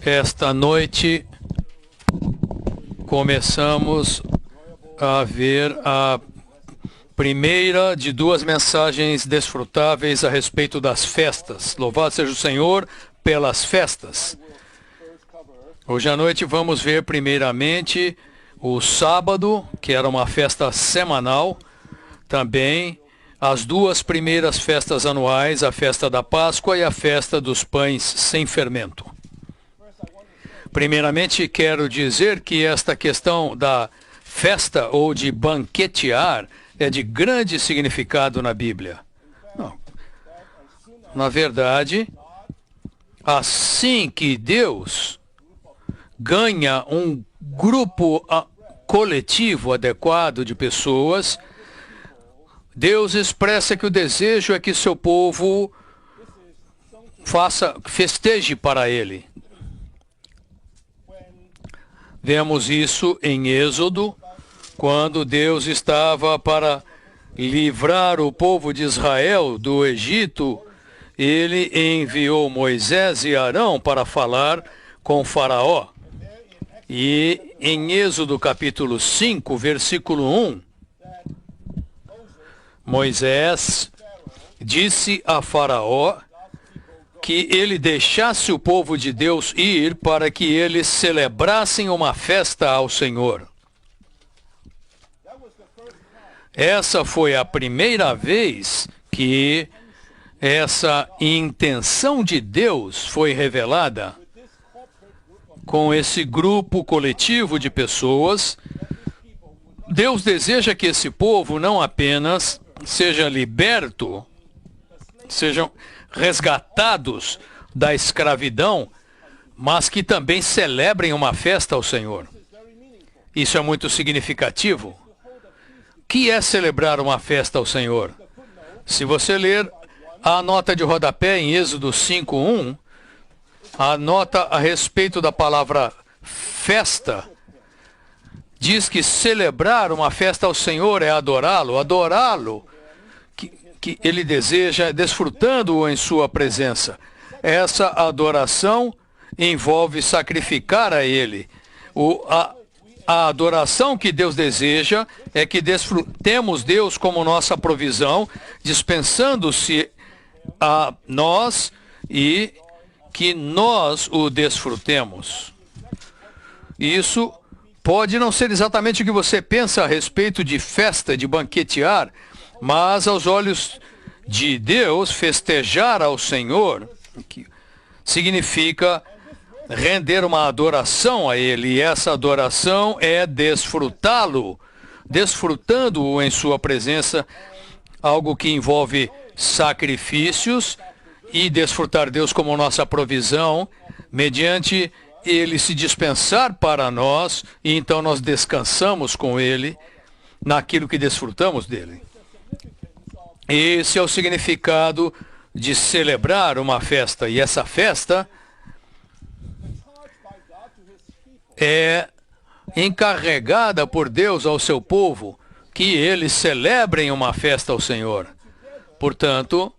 Esta noite começamos a ver a primeira de duas mensagens desfrutáveis a respeito das festas. Louvado seja o Senhor pelas festas. Hoje à noite vamos ver primeiramente o sábado, que era uma festa semanal, também as duas primeiras festas anuais, a festa da Páscoa e a festa dos pães sem fermento. Primeiramente, quero dizer que esta questão da festa ou de banquetear é de grande significado na Bíblia. Não. Na verdade, assim que Deus ganha um grupo coletivo adequado de pessoas, Deus expressa que o desejo é que seu povo festeje para Ele. Vemos isso em Êxodo, quando Deus estava para livrar o povo de Israel do Egito. Ele enviou Moisés e Arão para falar com Faraó. E em Êxodo capítulo 5, versículo 1, Moisés disse a Faraó que ele deixasse o povo de Deus ir para que eles celebrassem uma festa ao Senhor. Essa foi a primeira vez que essa intenção de Deus foi revelada com esse grupo coletivo de pessoas. Deus deseja que esse povo não apenas seja liberto, sejam resgatados da escravidão, mas que também celebrem uma festa ao Senhor. Isso é muito significativo. O que é celebrar uma festa ao Senhor? Se você ler a nota de rodapé em Êxodo 5:1, a nota a respeito da palavra festa diz que celebrar uma festa ao Senhor é adorá-lo. Adorá-lo, que ele deseja, desfrutando-o em sua presença. Essa adoração envolve sacrificar a Ele. A adoração que Deus deseja é que desfrutemos Deus como nossa provisão, dispensando-se a nós e que nós o desfrutemos. Isso pode não ser exatamente o que você pensa a respeito de festa, de banquetear, mas aos olhos de Deus, festejar ao Senhor que significa render uma adoração a Ele. E essa adoração é desfrutá-lo, desfrutando-o em sua presença, algo que envolve sacrifícios e desfrutar Deus como nossa provisão, mediante Ele se dispensar para nós, e então nós descansamos com Ele naquilo que desfrutamos dele. Esse é o significado de celebrar uma festa. E essa festa é encarregada por Deus ao seu povo, que eles celebrem uma festa ao Senhor. Portanto,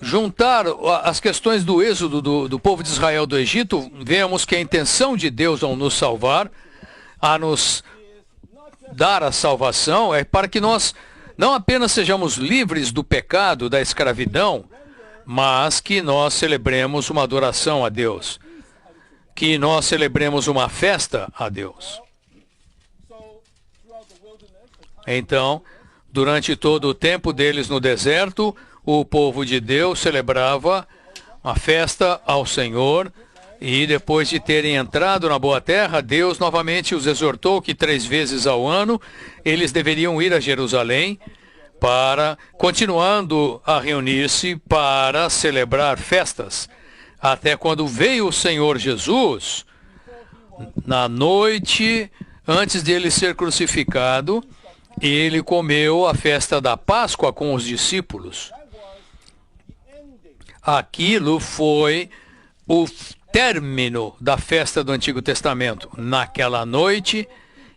juntar as questões do êxodo do povo de Israel do Egito, vemos que a intenção de Deus ao nos salvar, a nos dar a salvação, é para que nós não apenas sejamos livres do pecado, da escravidão, mas que nós celebremos uma adoração a Deus, que nós celebremos uma festa a Deus. Então, durante todo o tempo deles no deserto, o povo de Deus celebrava uma festa ao Senhor, e depois de terem entrado na boa terra, Deus novamente os exortou que 3 vezes ao ano eles deveriam ir a Jerusalém, continuando a reunir-se para celebrar festas. Até quando veio o Senhor Jesus, na noite antes de ele ser crucificado, ele comeu a festa da Páscoa com os discípulos. Aquilo foi o término da festa do Antigo Testamento. Naquela noite,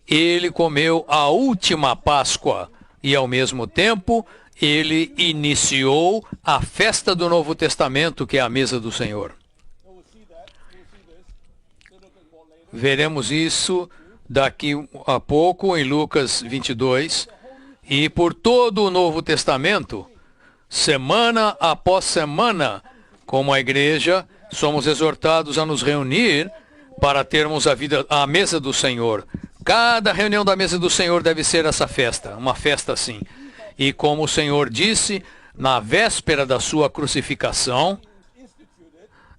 ele comeu a última Páscoa e, ao mesmo tempo, ele iniciou a festa do Novo Testamento, que é a mesa do Senhor. Veremos isso daqui a pouco em Lucas 22. E por todo o Novo Testamento, semana após semana, como a igreja, somos exortados a nos reunir para termos a mesa do Senhor. Cada reunião da mesa do Senhor deve ser essa festa, uma festa assim. E como o Senhor disse, na véspera da sua crucificação,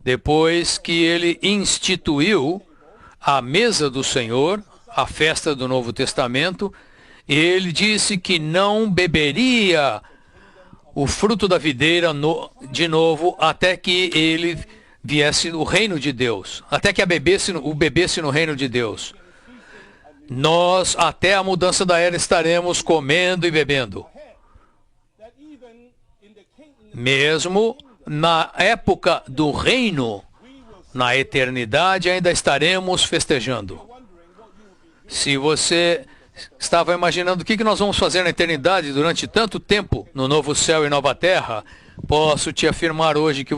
depois que ele instituiu a mesa do Senhor, a festa do Novo Testamento, ele disse que não beberia o fruto da videira de novo até que ele viesse no reino de Deus, até que o bebesse no reino de Deus. Nós, até a mudança da era, estaremos comendo e bebendo. Mesmo na época do reino, na eternidade, ainda estaremos festejando. Se você estava imaginando o que nós vamos fazer na eternidade durante tanto tempo, no novo céu e nova terra, posso te afirmar hoje que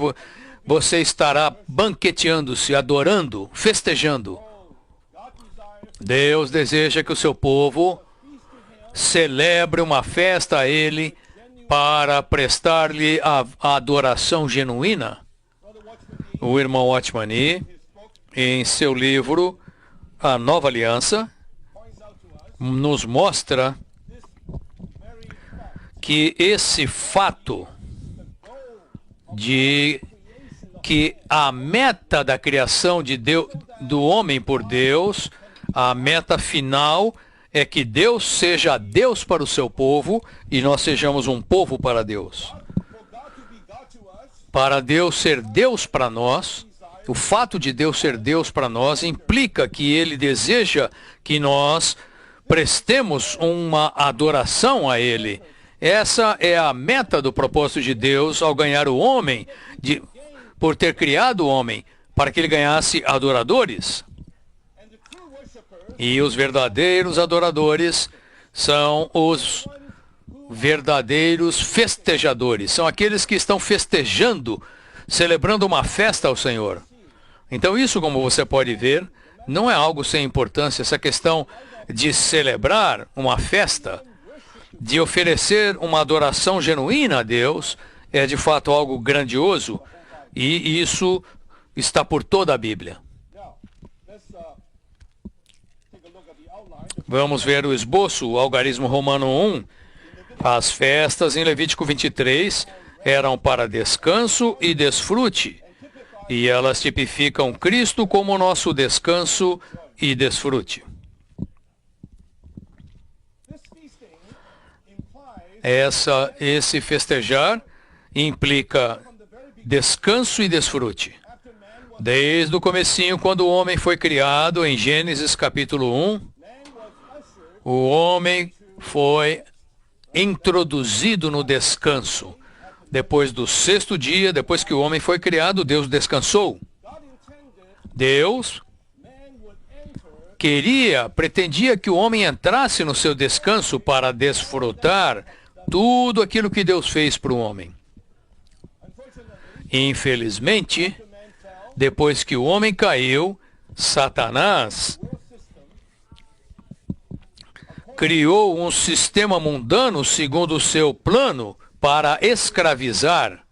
você estará banqueteando-se, adorando, festejando. Deus deseja que o seu povo celebre uma festa a Ele para prestar-lhe a adoração genuína. O irmão Watchman Nee, em seu livro A Nova Aliança, nos mostra que esse fato de que a meta da criação do homem por Deus, a meta final é que Deus seja Deus para o seu povo e nós sejamos um povo para Deus. Para Deus ser Deus para nós, o fato de Deus ser Deus para nós implica que Ele deseja que nós prestemos uma adoração a Ele. Essa é a meta do propósito de Deus ao ganhar o homem, por ter criado o homem, para que ele ganhasse adoradores. E os verdadeiros adoradores são os verdadeiros festejadores. São aqueles que estão festejando, celebrando uma festa ao Senhor. Então isso, como você pode ver, não é algo sem importância. Essa questão de celebrar uma festa, de oferecer uma adoração genuína a Deus, é de fato algo grandioso, e isso está por toda a Bíblia. Vamos ver o esboço, o algarismo romano 1. As festas em Levítico 23 eram para descanso e desfrute, e elas tipificam Cristo como nosso descanso e desfrute. Esse festejar implica descanso e desfrute. Desde o comecinho, quando o homem foi criado, em Gênesis capítulo 1, o homem foi introduzido no descanso. Depois do sexto dia, depois que o homem foi criado, Deus descansou. Deus pretendia que o homem entrasse no seu descanso para desfrutar tudo aquilo que Deus fez para o homem. Infelizmente, depois que o homem caiu, Satanás criou um sistema mundano segundo o seu plano para escravizar,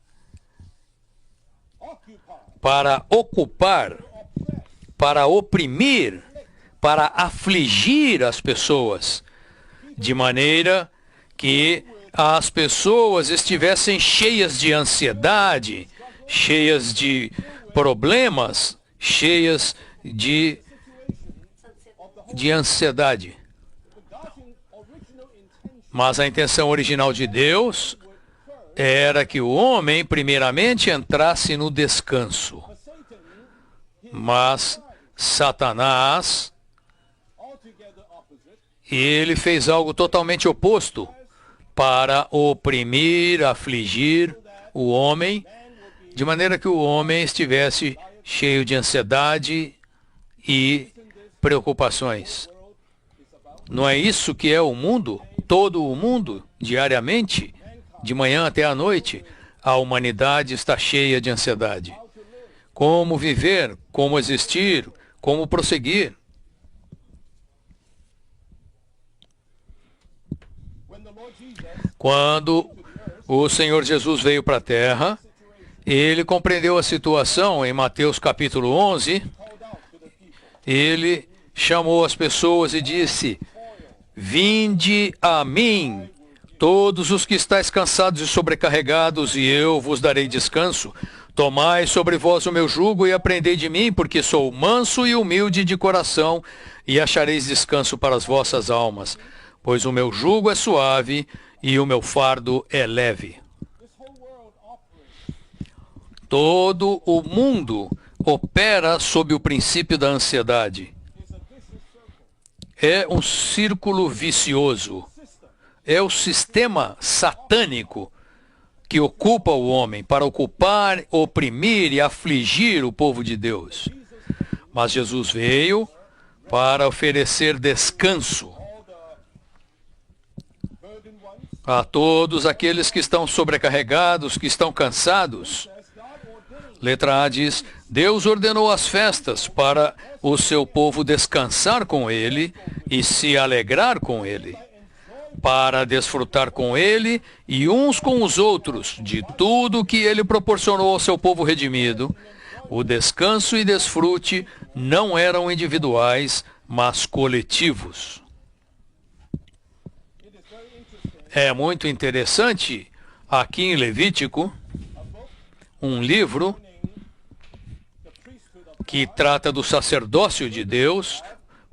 para ocupar, para oprimir, para afligir as pessoas, de maneira que as pessoas estivessem cheias de ansiedade, cheias de problemas, cheias de ansiedade. Mas a intenção original de Deus era que o homem, primeiramente, entrasse no descanso. Mas Satanás, ele fez algo totalmente oposto para oprimir, afligir o homem, de maneira que o homem estivesse cheio de ansiedade e preocupações. Não é isso que é o mundo? Todo o mundo, diariamente, de manhã até à noite, a humanidade está cheia de ansiedade. Como viver, como existir, como prosseguir. Quando o Senhor Jesus veio para a terra, ele compreendeu a situação em Mateus capítulo 11. Ele chamou as pessoas e disse: vinde a mim, todos os que estáis cansados e sobrecarregados, e eu vos darei descanso. Tomai sobre vós o meu jugo e aprendei de mim, porque sou manso e humilde de coração, e achareis descanso para as vossas almas. Pois o meu jugo é suave e o meu fardo é leve. Todo o mundo opera sob o princípio da ansiedade. É um círculo vicioso. É o sistema satânico que ocupa o homem para ocupar, oprimir e afligir o povo de Deus. Mas Jesus veio para oferecer descanso a todos aqueles que estão sobrecarregados, que estão cansados. Letra A diz: Deus ordenou as festas para o seu povo descansar com ele e se alegrar com ele, para desfrutar com ele e uns com os outros de tudo que ele proporcionou ao seu povo redimido. O descanso e desfrute não eram individuais, mas coletivos. É muito interessante, aqui em Levítico, um livro que trata do sacerdócio de Deus,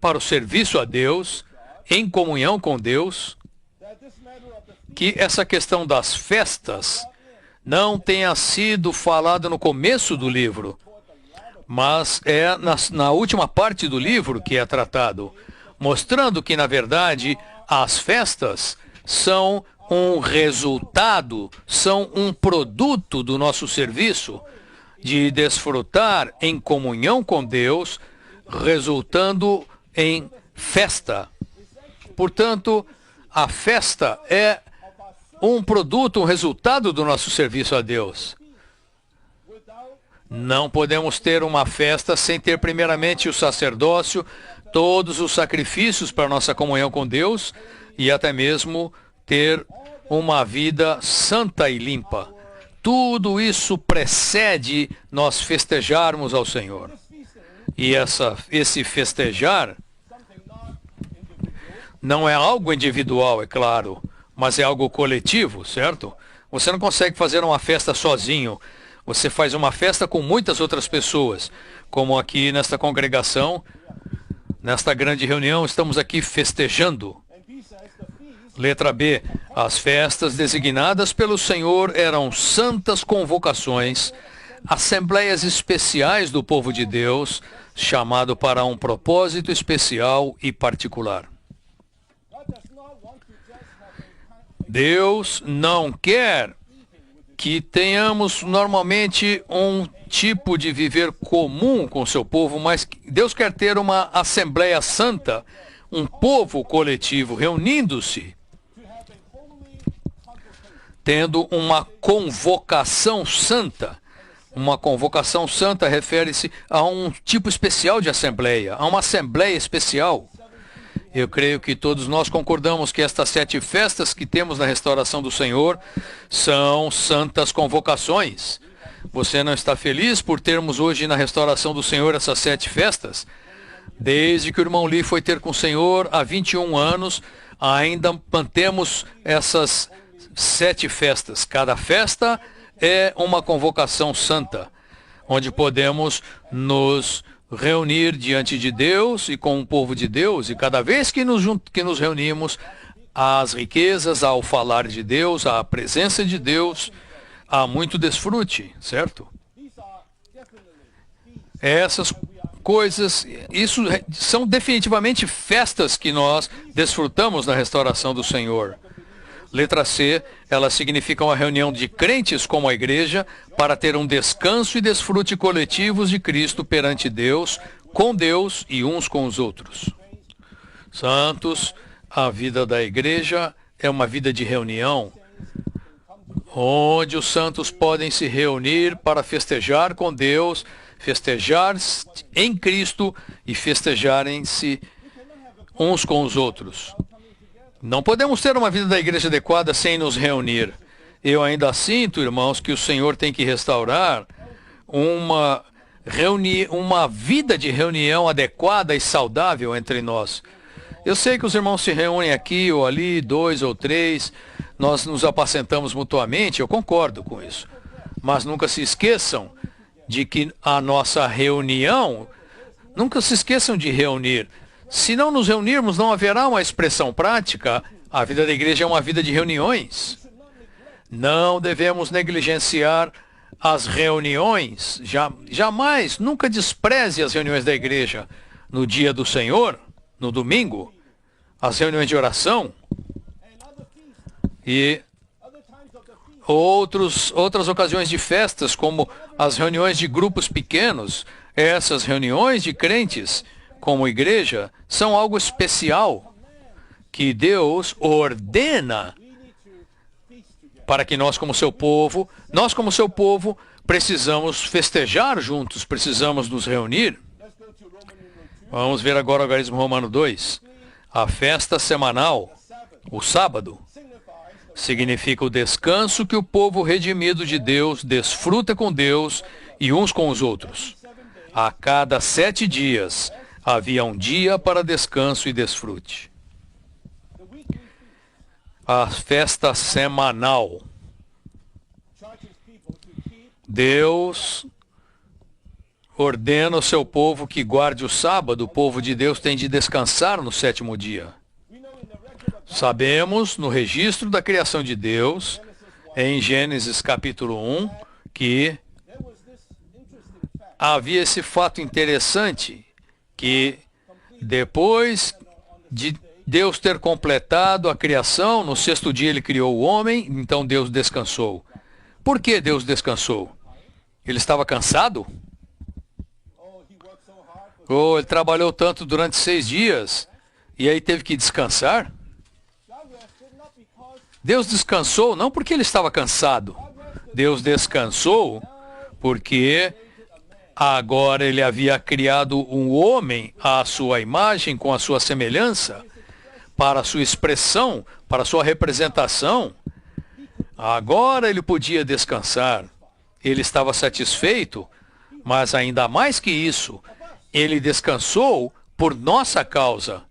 para o serviço a Deus, em comunhão com Deus, que essa questão das festas não tenha sido falada no começo do livro, mas é na última parte do livro que é tratado, mostrando que, na verdade, as festas são um resultado, são um produto do nosso serviço de desfrutar em comunhão com Deus, resultando em festa. Portanto, a festa é um produto, um resultado do nosso serviço a Deus. Não podemos ter uma festa sem ter primeiramente o sacerdócio, todos os sacrifícios para nossa comunhão com Deus e até mesmo ter uma vida santa e limpa. Tudo isso precede nós festejarmos ao Senhor. E esse festejar não é algo individual, é claro, mas é algo coletivo, certo? Você não consegue fazer uma festa sozinho. Você faz uma festa com muitas outras pessoas, como aqui nesta congregação, nesta grande reunião, estamos aqui festejando. Letra B. As festas designadas pelo Senhor eram santas convocações, assembleias especiais do povo de Deus, chamado para um propósito especial e particular. Deus não quer que tenhamos normalmente um tipo de viver comum com seu povo, mas Deus quer ter uma assembleia santa, um povo coletivo reunindo-se, tendo uma convocação santa. Uma convocação santa refere-se a um tipo especial de assembleia, a uma assembleia especial. Eu creio que todos nós concordamos que estas 7 festas que temos na restauração do Senhor são santas convocações. Você não está feliz por termos hoje na restauração do Senhor essas 7 festas? Desde que o irmão Lee foi ter com o Senhor há 21 anos, ainda mantemos essas 7 festas. Cada festa é uma convocação santa, onde podemos nos reunir diante de Deus e com o povo de Deus, e cada vez que nos reunimos, as riquezas, ao falar de Deus, a presença de Deus, há muito desfrute, certo? Essas coisas, isso são definitivamente festas que nós desfrutamos na restauração do Senhor. Letra C, elas significam a reunião de crentes como a igreja para ter um descanso e desfrute coletivos de Cristo perante Deus, com Deus e uns com os outros. Santos, a vida da igreja é uma vida de reunião, onde os santos podem se reunir para festejar com Deus, festejar em Cristo e festejarem-se uns com os outros. Não podemos ter uma vida da igreja adequada sem nos reunir. Eu ainda sinto, irmãos, que o Senhor tem que restaurar uma vida de reunião adequada e saudável entre nós. Eu sei que os irmãos se reúnem aqui ou ali, 2 ou 3, nós nos apacentamos mutuamente, eu concordo com isso. Mas nunca se esqueçam de que a nossa reunião, nunca se esqueçam de reunir. Se não nos reunirmos, não haverá uma expressão prática. A vida da igreja é uma vida de reuniões. Não devemos negligenciar as reuniões. Jamais, nunca despreze as reuniões da igreja. No dia do Senhor, no domingo, as reuniões de oração e outras ocasiões de festas, como as reuniões de grupos pequenos. Essas reuniões de crentes como igreja são algo especial que Deus ordena para que nós como seu povo, precisamos festejar juntos, precisamos nos reunir. Vamos ver agora o algarismo romano 2. A festa semanal, o sábado, significa o descanso que o povo redimido de Deus desfruta com Deus e uns com os outros. A cada 7 dias havia um dia para descanso e desfrute. A festa semanal. Deus ordena ao seu povo que guarde o sábado. O povo de Deus tem de descansar no 7º dia. Sabemos, no registro da criação de Deus, em Gênesis capítulo 1, que havia esse fato interessante, que depois de Deus ter completado a criação, no 6º dia ele criou o homem, então Deus descansou. Por que Deus descansou? Ele estava cansado? Ou ele trabalhou tanto durante 6 dias e aí teve que descansar? Deus descansou não porque ele estava cansado. Deus descansou porque agora ele havia criado um homem à sua imagem, com a sua semelhança, para a sua expressão, para a sua representação. Agora ele podia descansar. Ele estava satisfeito, mas ainda mais que isso, ele descansou por nossa causa.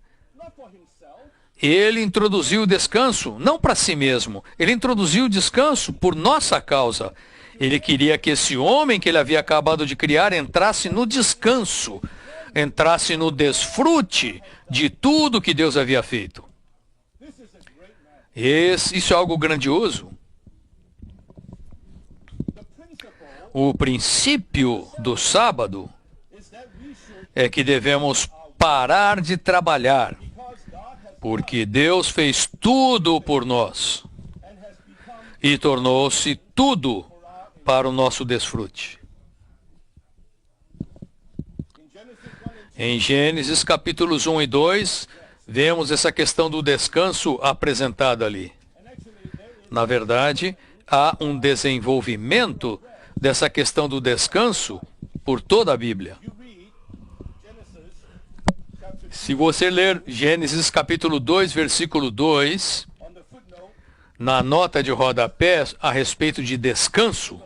Ele introduziu o descanso, não para si mesmo, ele introduziu o descanso por nossa causa. Ele queria que esse homem que ele havia acabado de criar entrasse no descanso, entrasse no desfrute de tudo que Deus havia feito. Isso é algo grandioso. O princípio do sábado é que devemos parar de trabalhar, porque Deus fez tudo por nós e tornou-se tudo para o nosso desfrute. Em Gênesis capítulos 1 e 2, vemos essa questão do descanso apresentada ali. Na verdade, há um desenvolvimento dessa questão do descanso por toda a Bíblia. Se você ler Gênesis capítulo 2, versículo 2, na nota de rodapé a respeito de descanso,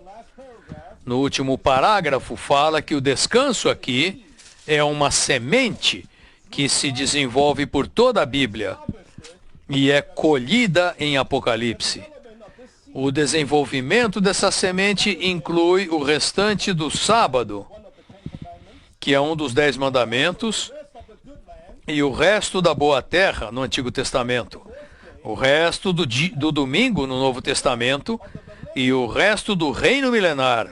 no último parágrafo fala que o descanso aqui é uma semente que se desenvolve por toda a Bíblia e é colhida em Apocalipse. O desenvolvimento dessa semente inclui o restante do sábado, que é um dos 10 mandamentos, e o resto da boa terra no Antigo Testamento, o resto do domingo no Novo Testamento e o resto do reino milenar.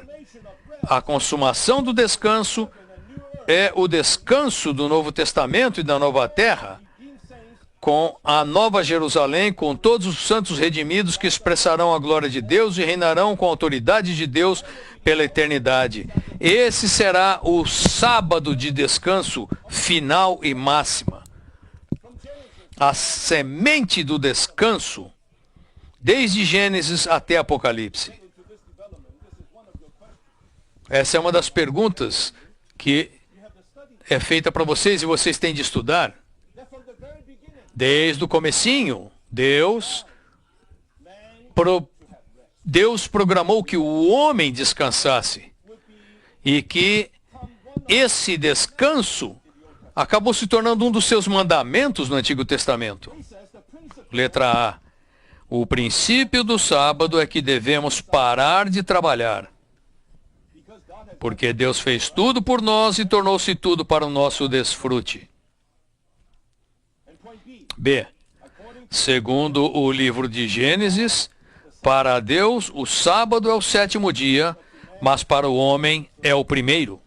A consumação do descanso é o descanso do Novo Testamento e da nova terra, com a nova Jerusalém, com todos os santos redimidos que expressarão a glória de Deus e reinarão com a autoridade de Deus pela eternidade. Esse será o sábado de descanso final e máxima. A semente do descanso desde Gênesis até Apocalipse? Essa é uma das perguntas que é feita para vocês e vocês têm de estudar. Desde o comecinho, Deus programou que o homem descansasse e que esse descanso acabou se tornando um dos seus mandamentos no Antigo Testamento. Letra A. O princípio do sábado é que devemos parar de trabalhar, porque Deus fez tudo por nós e tornou-se tudo para o nosso desfrute. B. Segundo o livro de Gênesis, para Deus o sábado é o 7º dia, mas para o homem é o primeiro.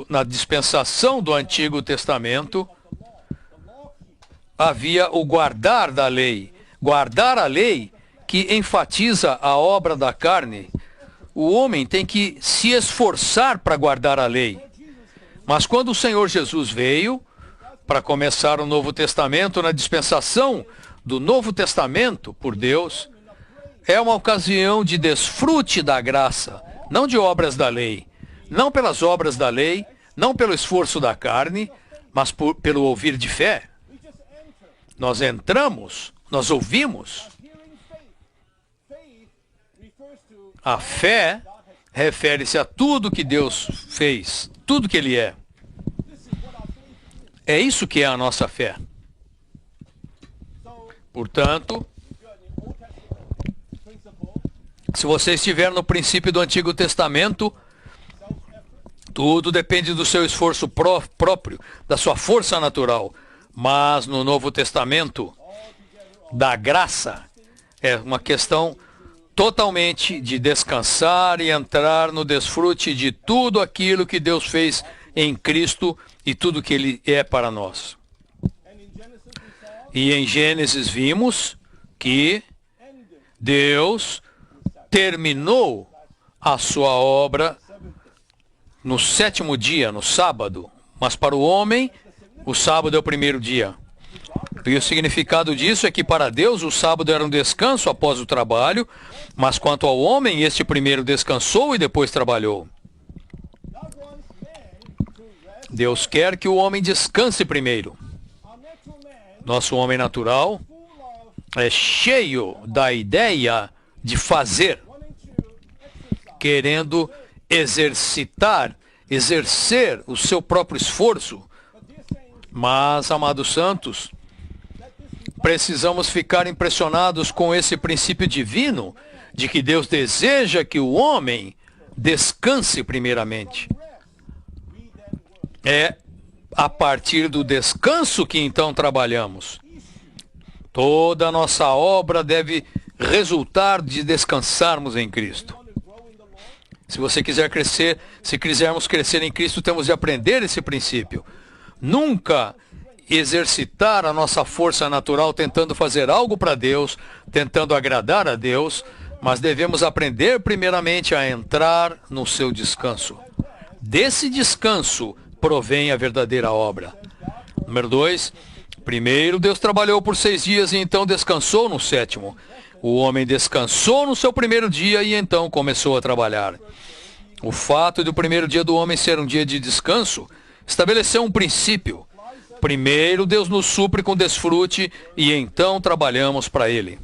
Na dispensação do Antigo Testamento, havia o guardar da lei. Guardar a lei que enfatiza a obra da carne. O homem tem que se esforçar para guardar a lei. Mas quando o Senhor Jesus veio para começar o Novo Testamento, na dispensação do Novo Testamento por Deus, é uma ocasião de desfrute da graça, não de obras da lei. Não pelas obras da lei, não pelo esforço da carne, mas pelo ouvir de fé. Nós entramos, nós ouvimos. A fé refere-se a tudo que Deus fez, tudo que Ele é. É isso que é a nossa fé. Portanto, se você estiver no princípio do Antigo Testamento, tudo depende do seu esforço próprio, da sua força natural. Mas no Novo Testamento, da graça, é uma questão totalmente de descansar e entrar no desfrute de tudo aquilo que Deus fez em Cristo e tudo que Ele é para nós. E em Gênesis vimos que Deus terminou a sua obra no 7º dia, no sábado. Mas para o homem, o sábado é o primeiro dia. E o significado disso é que para Deus o sábado era um descanso após o trabalho, mas quanto ao homem, este primeiro descansou e depois trabalhou. Deus quer que o homem descanse primeiro. Nosso homem natural é cheio da ideia de fazer, querendo exercer o seu próprio esforço. Mas, amados santos, precisamos ficar impressionados com esse princípio divino de que Deus deseja que o homem descanse primeiramente. É a partir do descanso que então trabalhamos. Toda a nossa obra deve resultar de descansarmos em Cristo. Se você quiser crescer, se quisermos crescer em Cristo, temos de aprender esse princípio. Nunca exercitar a nossa força natural tentando fazer algo para Deus, tentando agradar a Deus, mas devemos aprender primeiramente a entrar no seu descanso. Desse descanso provém a verdadeira obra. Número 2, primeiro Deus trabalhou por 6 dias e então descansou no 7º. O homem descansou no seu primeiro dia e então começou a trabalhar. O fato de o primeiro dia do homem ser um dia de descanso estabeleceu um princípio. Primeiro Deus nos supre com desfrute e então trabalhamos para Ele.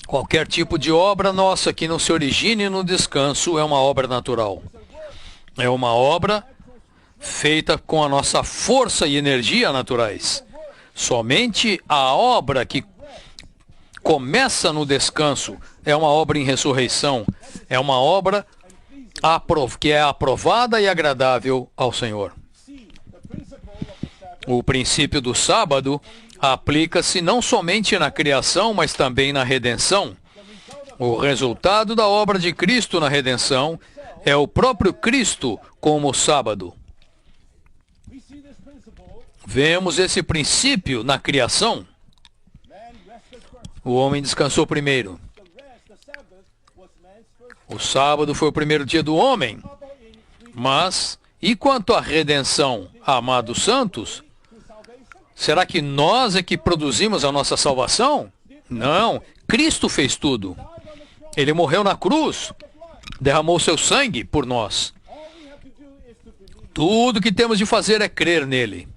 Qualquer tipo de obra nossa que não se origine no descanso é uma obra natural. É uma obra feita com a nossa força e energia naturais. Somente a obra que começa no descanso é uma obra em ressurreição. É uma obra que é aprovada e agradável ao Senhor. O princípio do sábado aplica-se não somente na criação, mas também na redenção. O resultado da obra de Cristo na redenção é o próprio Cristo como sábado. Vemos esse princípio na criação. O homem descansou primeiro. O sábado foi o primeiro dia do homem, mas E quanto à redenção, amados santos, será que nós é que produzimos a nossa salvação? Não, Cristo fez tudo. Ele morreu na cruz, derramou seu sangue por nós. Tudo que temos de fazer é crer nele.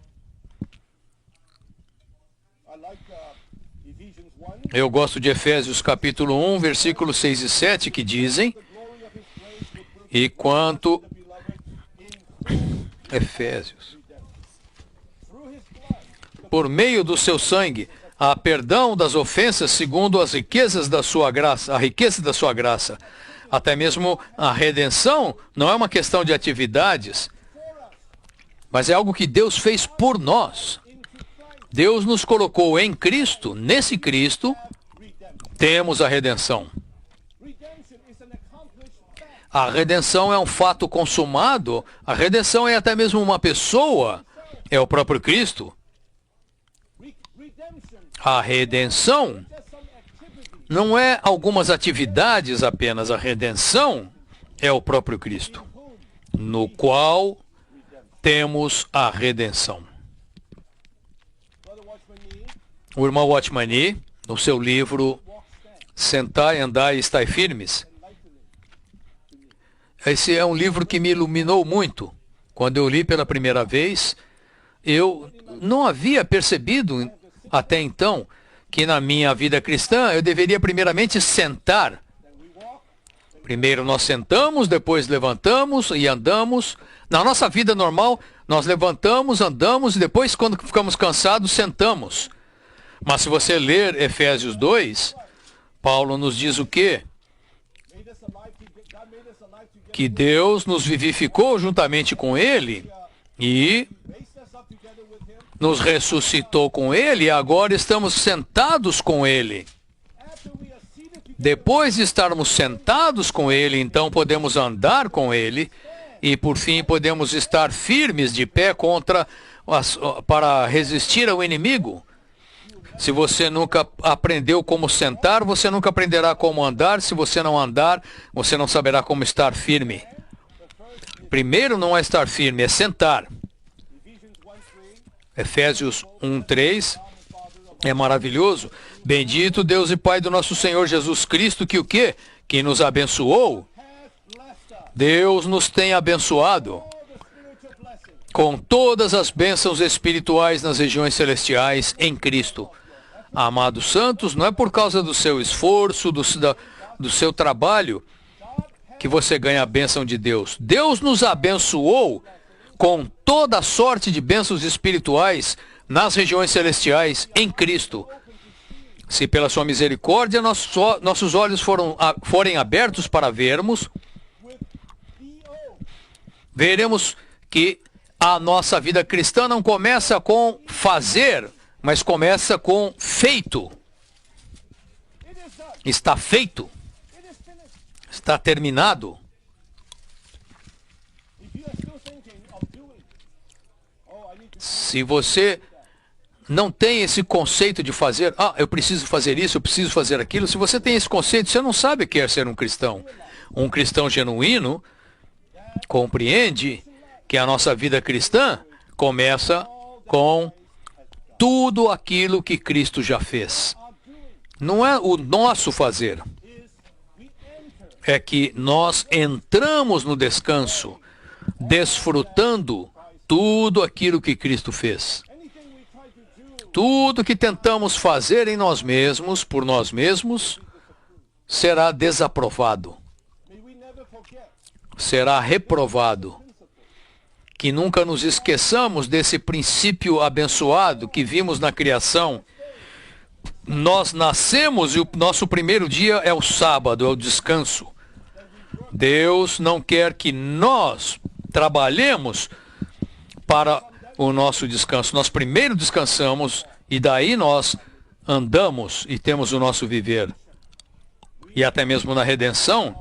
Eu gosto de Efésios capítulo 1, versículos 6 e 7, que dizem, e quanto... Efésios. Por meio do seu sangue, há perdão das ofensas segundo as riquezas da sua graça, a riqueza da sua graça. Até mesmo a redenção não é uma questão de atividades, mas é algo que Deus fez por nós. Deus nos colocou em Cristo, nesse Cristo, temos a redenção. A redenção é um fato consumado, a redenção é até mesmo uma pessoa, é o próprio Cristo. A redenção não é algumas atividades apenas, a redenção é o próprio Cristo, no qual temos a redenção. O irmão Watchman Nee, no seu livro Sentai, Andai e Estai Firmes, esse é um livro que me iluminou muito. Quando eu li pela primeira vez, eu não havia percebido até então que na minha vida cristã eu deveria primeiramente sentar. Primeiro nós sentamos, depois levantamos e andamos. Na nossa vida normal, nós levantamos, andamos e depois, quando ficamos cansados, sentamos. Mas se você ler Efésios 2, Paulo nos diz o quê? Que Deus nos vivificou juntamente com Ele e nos ressuscitou com Ele e agora estamos sentados com Ele. Depois de estarmos sentados com Ele, então podemos andar com Ele e, por fim, podemos estar firmes de pé para resistir ao inimigo. Se você nunca aprendeu como sentar, você nunca aprenderá como andar. Se você não andar, você não saberá como estar firme. Primeiro não é estar firme, é sentar. Efésios 1:3 é maravilhoso. Bendito Deus e Pai do nosso Senhor Jesus Cristo, que o quê? Que nos abençoou. Deus nos tem abençoado com todas as bênçãos espirituais nas regiões celestiais em Cristo. Amados santos, não é por causa do seu esforço, do seu trabalho, que você ganha a bênção de Deus. Deus nos abençoou com toda a sorte de bênçãos espirituais nas regiões celestiais em Cristo. Se pela sua misericórdia nossos olhos forem abertos para vermos, veremos que a nossa vida cristã não começa com fazer, mas começa com feito. Está feito. Está terminado. Se você não tem esse conceito de fazer, eu preciso fazer isso, eu preciso fazer aquilo, se você tem esse conceito, você não sabe o que é ser um cristão. Um cristão genuíno compreende que a nossa vida cristã começa com tudo aquilo que Cristo já fez. Não é o nosso fazer. É que nós entramos no descanso, desfrutando tudo aquilo que Cristo fez. Tudo que tentamos fazer em nós mesmos, por nós mesmos, será desaprovado. Será reprovado. Que nunca nos esqueçamos desse princípio abençoado que vimos na criação. Nós nascemos e o nosso primeiro dia é o sábado, é o descanso. Deus não quer que nós trabalhemos para o nosso descanso. Nós primeiro descansamos e daí nós andamos e temos o nosso viver. E até mesmo na redenção,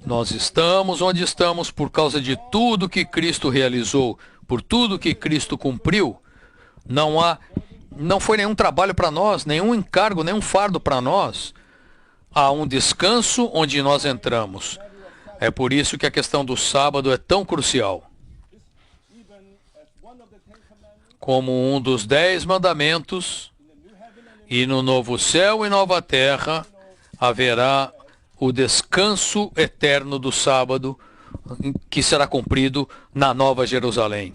nós estamos onde estamos por causa de tudo que Cristo realizou, por tudo que Cristo cumpriu. Não foi nenhum trabalho para nós, nenhum encargo, nenhum fardo para nós. Há um descanso onde nós entramos. É por isso que a questão do sábado é tão crucial. Como um dos 10 mandamentos, e no novo céu e nova terra haverá o descanso eterno do sábado, que será cumprido na Nova Jerusalém.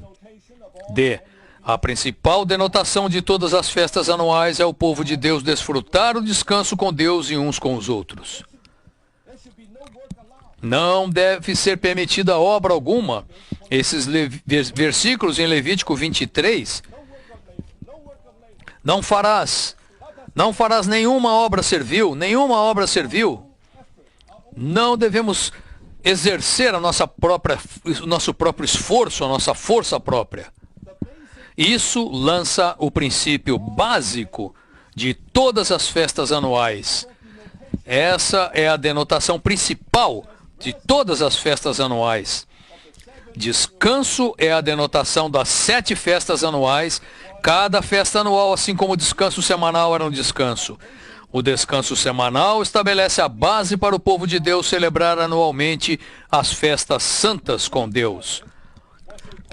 D. A principal denotação de todas as festas anuais é o povo de Deus desfrutar o descanso com Deus e uns com os outros. Não deve ser permitida obra alguma. Esses versículos em Levítico 23, não farás nenhuma obra servil, Não devemos exercer o nosso próprio esforço, a nossa força própria. Isso lança o princípio básico de todas as festas anuais. Essa é a denotação principal de todas as festas anuais. Descanso é a denotação das 7 festas anuais. Cada festa anual, assim como o descanso semanal, era um descanso. O descanso semanal estabelece a base para o povo de Deus celebrar anualmente as festas santas com Deus.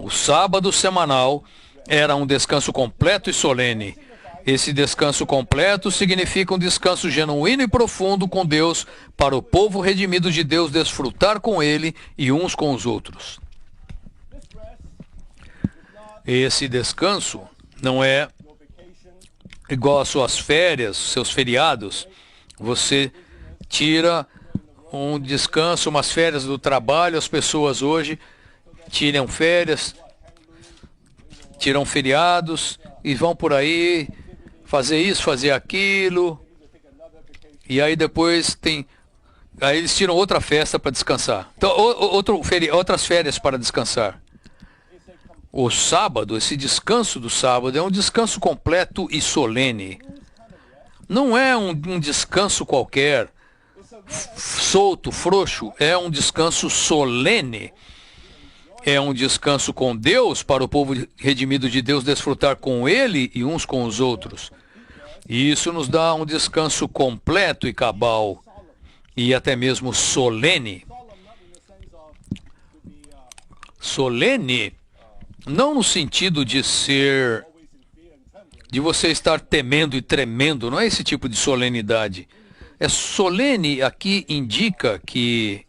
O sábado semanal era um descanso completo e solene. Esse descanso completo significa um descanso genuíno e profundo com Deus para o povo redimido de Deus desfrutar com Ele e uns com os outros. Esse descanso não é igual às suas férias, seus feriados. Você tira um descanso, umas férias do trabalho. As pessoas hoje tiram férias, tiram feriados e vão por aí fazer isso, fazer aquilo. E aí depois aí eles tiram outra festa para descansar. Então, outras férias para descansar. O sábado, esse descanso do sábado, é um descanso completo e solene. Não é um descanso qualquer, solto, frouxo. É um descanso solene. É um descanso com Deus, para o povo redimido de Deus desfrutar com Ele e uns com os outros. E isso nos dá um descanso completo e cabal, e até mesmo solene. Solene, não no sentido de você estar temendo e tremendo, não é esse tipo de solenidade. É solene, aqui indica que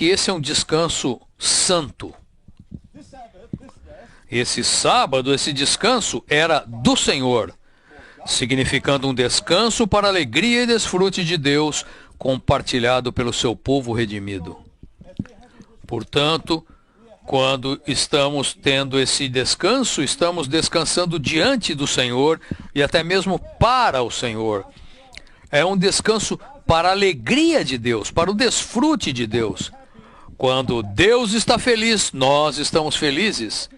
esse é um descanso santo. Esse sábado, esse descanso era do Senhor, significando um descanso para a alegria e desfrute de Deus, compartilhado pelo seu povo redimido. Portanto, quando estamos tendo esse descanso, estamos descansando diante do Senhor e até mesmo para o Senhor. É um descanso para a alegria de Deus, para o desfrute de Deus. Quando Deus está feliz, nós estamos felizes.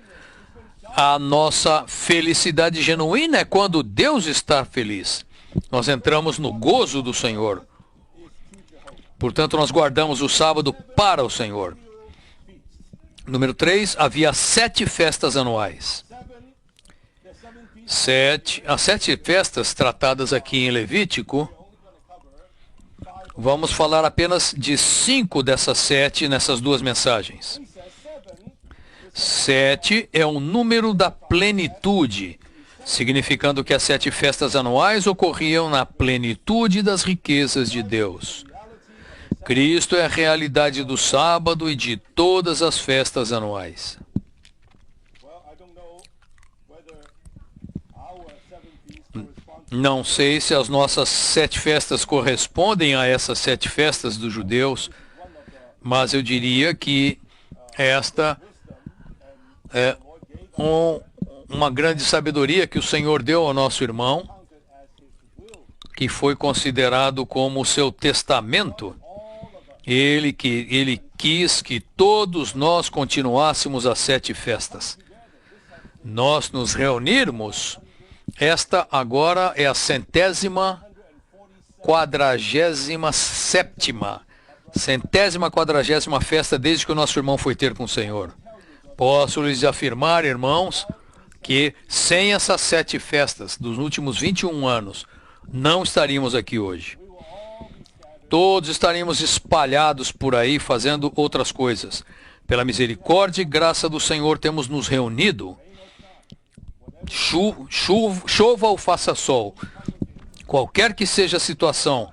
A nossa felicidade genuína é quando Deus está feliz. Nós entramos no gozo do Senhor. Portanto, nós guardamos o sábado para o Senhor. Número 3, havia 7 festas anuais. As 7 festas tratadas aqui em Levítico, vamos falar apenas de 5 dessas 7 nessas 2 mensagens. 7 é o número da plenitude, significando que as 7 festas anuais ocorriam na plenitude das riquezas de Deus. Cristo é a realidade do sábado e de todas as festas anuais. Não sei se as nossas 7 festas correspondem a essas 7 festas dos judeus, mas eu diria que esta é uma grande sabedoria que o Senhor deu ao nosso irmão, que foi considerado como o seu testamento. Ele quis que todos nós continuássemos as 7 festas. Nós nos reunirmos. Esta agora é a 147ª festa desde que o nosso irmão foi ter com o Senhor. Posso lhes afirmar, irmãos, que sem essas 7 festas dos últimos 21 anos, não estaríamos aqui hoje. todos estaríamos espalhados por aí fazendo outras coisas. Pela misericórdia e graça do Senhor temos nos reunido. Chova ou faça sol, qualquer que seja a situação,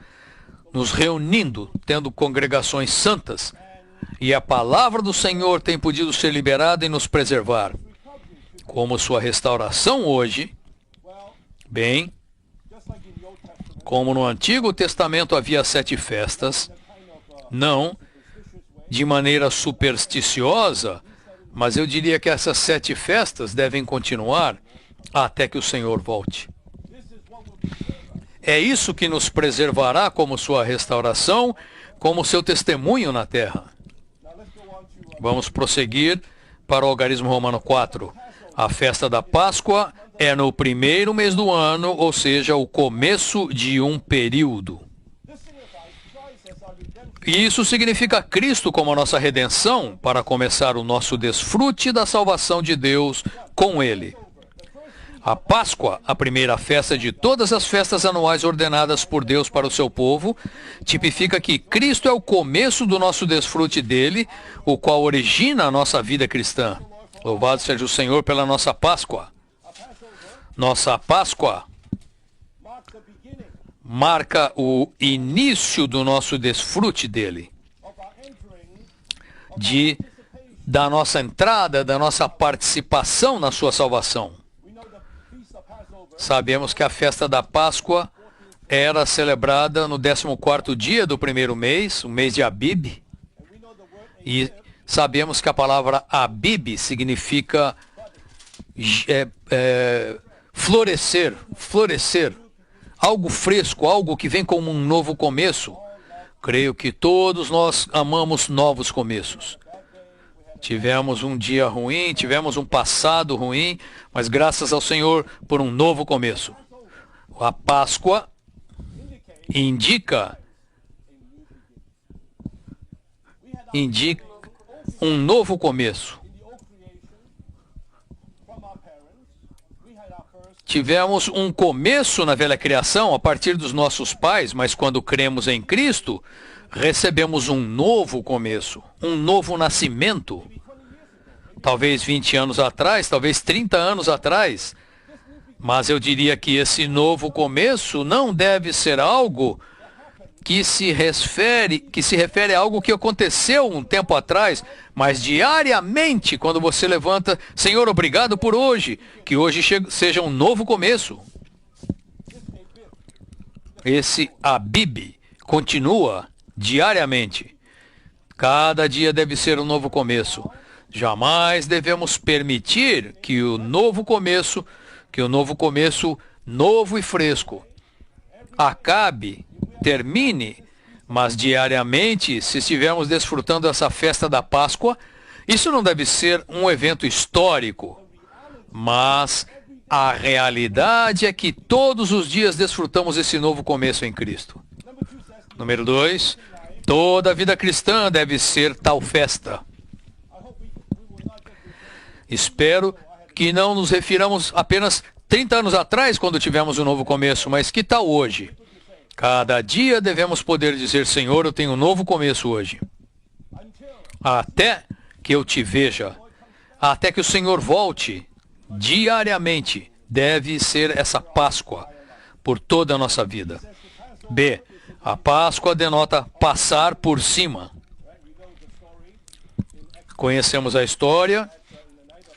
nos reunindo, tendo congregações santas, e a palavra do Senhor tem podido ser liberada e nos preservar. Como sua restauração hoje, bem, como no Antigo Testamento havia 7 festas, não de maneira supersticiosa, mas eu diria que essas 7 festas devem continuar até que o Senhor volte. É isso que nos preservará como sua restauração, como seu testemunho na terra. Vamos prosseguir para o algarismo romano 4. A festa da Páscoa é no primeiro mês do ano, ou seja, o começo de um período. E isso significa Cristo como a nossa redenção para começar o nosso desfrute da salvação de Deus com Ele. A Páscoa, a primeira festa de todas as festas anuais ordenadas por Deus para o seu povo, tipifica que Cristo é o começo do nosso desfrute dele, o qual origina a nossa vida cristã. Louvado seja o Senhor pela nossa Páscoa. Nossa Páscoa marca o início do nosso desfrute dele, da nossa entrada, da nossa participação na sua salvação. Sabemos que a festa da Páscoa era celebrada no 14º dia do primeiro mês, o mês de Abib. E sabemos que a palavra Abib significa florescer, algo fresco, algo que vem como um novo começo. Creio que todos nós amamos novos começos. Tivemos um dia ruim, tivemos um passado ruim, mas graças ao Senhor por um novo começo. A Páscoa indica um novo começo. Tivemos um começo na velha criação a partir dos nossos pais, mas quando cremos em Cristo, recebemos um novo começo, um novo nascimento. Talvez 20 anos atrás, talvez 30 anos atrás. Mas eu diria que esse novo começo não deve ser algo que se refere a algo que aconteceu um tempo atrás, mas diariamente, quando você levanta, Senhor, obrigado por hoje, que hoje seja um novo começo. Esse Abib continua diariamente. Cada dia deve ser um novo começo. Jamais devemos permitir que o novo começo, novo e fresco, acabe, termine, mas diariamente, se estivermos desfrutando dessa festa da Páscoa, isso não deve ser um evento histórico, mas a realidade é que todos os dias desfrutamos esse novo começo em Cristo. Número 2, toda a vida cristã deve ser tal festa. Espero que não nos refiramos apenas 30 anos atrás, quando tivemos um novo começo, mas que tal hoje? Cada dia devemos poder dizer, Senhor, eu tenho um novo começo hoje. Até que eu te veja, até que o Senhor volte, diariamente, deve ser essa Páscoa por toda a nossa vida. B. A Páscoa denota passar por cima. Conhecemos a história.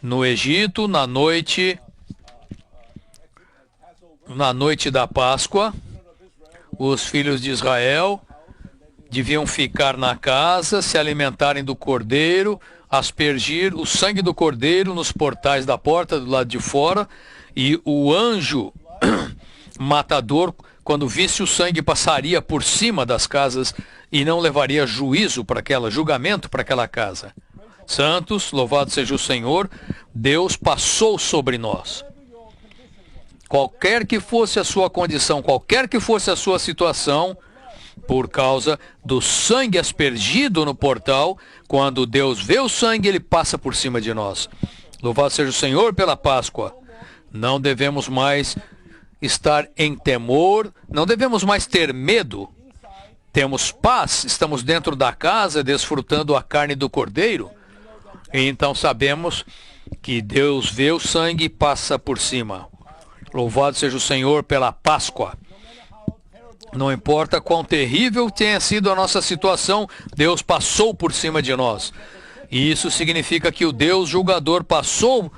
No Egito, na noite da Páscoa, os filhos de Israel deviam ficar na casa, se alimentarem do cordeiro, aspergir o sangue do cordeiro nos portais da porta do lado de fora, e o anjo matador, quando visse o sangue, passaria por cima das casas e não levaria julgamento para aquela casa. Santos, louvado seja o Senhor, Deus passou sobre nós. Qualquer que fosse a sua condição, qualquer que fosse a sua situação, por causa do sangue aspergido no portal, quando Deus vê o sangue, ele passa por cima de nós. Louvado seja o Senhor pela Páscoa. Não devemos mais estar em temor, não devemos mais ter medo temos paz, estamos dentro da casa, desfrutando a carne do cordeiro. E então sabemos que Deus vê o sangue e passa por cima. Louvado seja o Senhor pela Páscoa. Não importa quão terrível tenha sido a nossa situação, Deus passou por cima de nós. E isso significa que o Deus julgador passou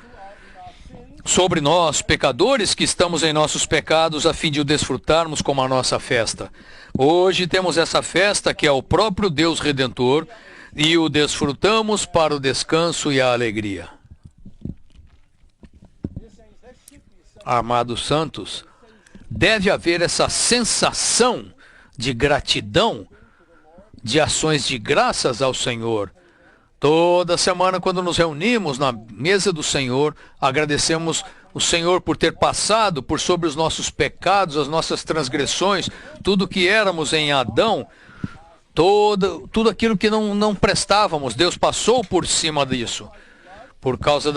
sobre nós, pecadores que estamos em nossos pecados, a fim de o desfrutarmos como a nossa festa. Hoje temos essa festa que é o próprio Deus Redentor e o desfrutamos para o descanso e a alegria. Amados santos, deve haver essa sensação de gratidão, de ações de graças ao Senhor. Toda semana, quando nos reunimos na mesa do Senhor, agradecemos o Senhor por ter passado por sobre os nossos pecados, as nossas transgressões, tudo que éramos em Adão, tudo aquilo que não prestávamos. Deus passou por cima disso. Por causa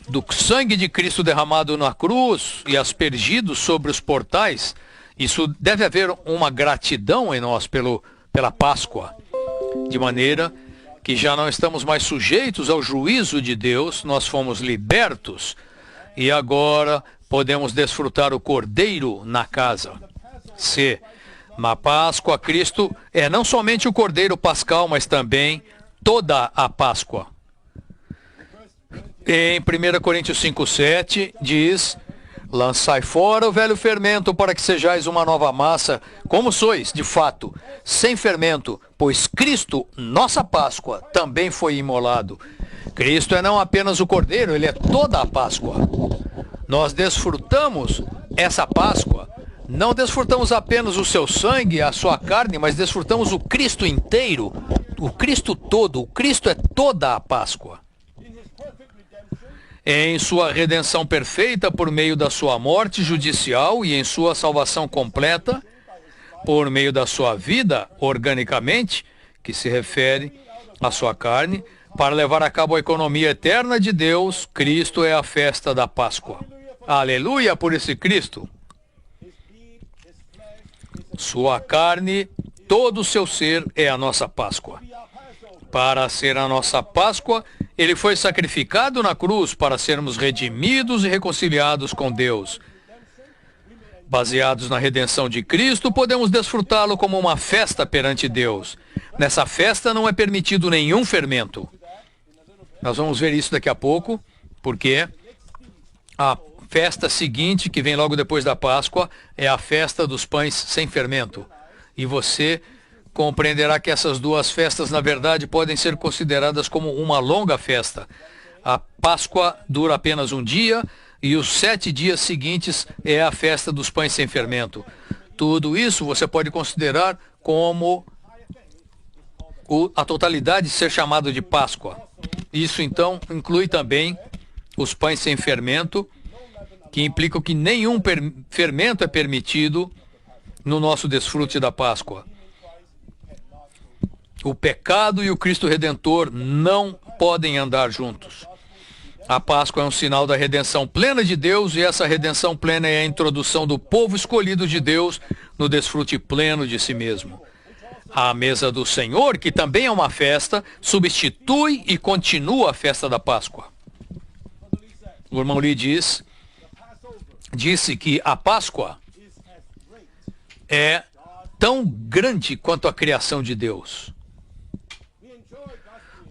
do sangue de Cristo derramado na cruz e aspergido sobre os portais, isso deve haver uma gratidão em nós pela Páscoa, de maneira que já não estamos mais sujeitos ao juízo de Deus, nós fomos libertos e agora podemos desfrutar o Cordeiro na casa. C. Na Páscoa, Cristo é não somente o Cordeiro Pascal, mas também toda a Páscoa. Em 1 Coríntios 5:7 diz: lançai fora o velho fermento para que sejais uma nova massa, como sois, de fato, sem fermento, pois Cristo, nossa Páscoa, também foi imolado. Cristo é não apenas o Cordeiro, ele é toda a Páscoa. Nós desfrutamos essa Páscoa, não desfrutamos apenas o seu sangue, a sua carne, mas desfrutamos o Cristo inteiro, o Cristo todo, o Cristo é toda a Páscoa. Em sua redenção perfeita por meio da sua morte judicial e em sua salvação completa por meio da sua vida organicamente, que se refere à sua carne, para levar a cabo a economia eterna de Deus, Cristo é a festa da Páscoa. Aleluia por esse Cristo. Sua carne, todo o seu ser é a nossa Páscoa. Para ser a nossa Páscoa, ele foi sacrificado na cruz para sermos redimidos e reconciliados com Deus. Baseados na redenção de Cristo, podemos desfrutá-lo como uma festa perante Deus. Nessa festa não é permitido nenhum fermento. Nós vamos ver isso daqui a pouco, porque a festa seguinte, que vem logo depois da Páscoa, é a festa dos pães sem fermento. E você compreenderá que essas duas festas, na verdade, podem ser consideradas como uma longa festa. A Páscoa dura apenas um dia e os 7 dias seguintes é a festa dos pães sem fermento. Tudo isso você pode considerar como a totalidade de ser chamado de Páscoa. Isso, então, inclui também os pães sem fermento, que implicam que nenhum fermento é permitido no nosso desfrute da Páscoa. O pecado e o Cristo Redentor não podem andar juntos. A Páscoa é um sinal da redenção plena de Deus e essa redenção plena é a introdução do povo escolhido de Deus no desfrute pleno de si mesmo. A mesa do Senhor, que também é uma festa, substitui e continua a festa da Páscoa. O irmão Lee disse que a Páscoa é tão grande quanto a criação de Deus.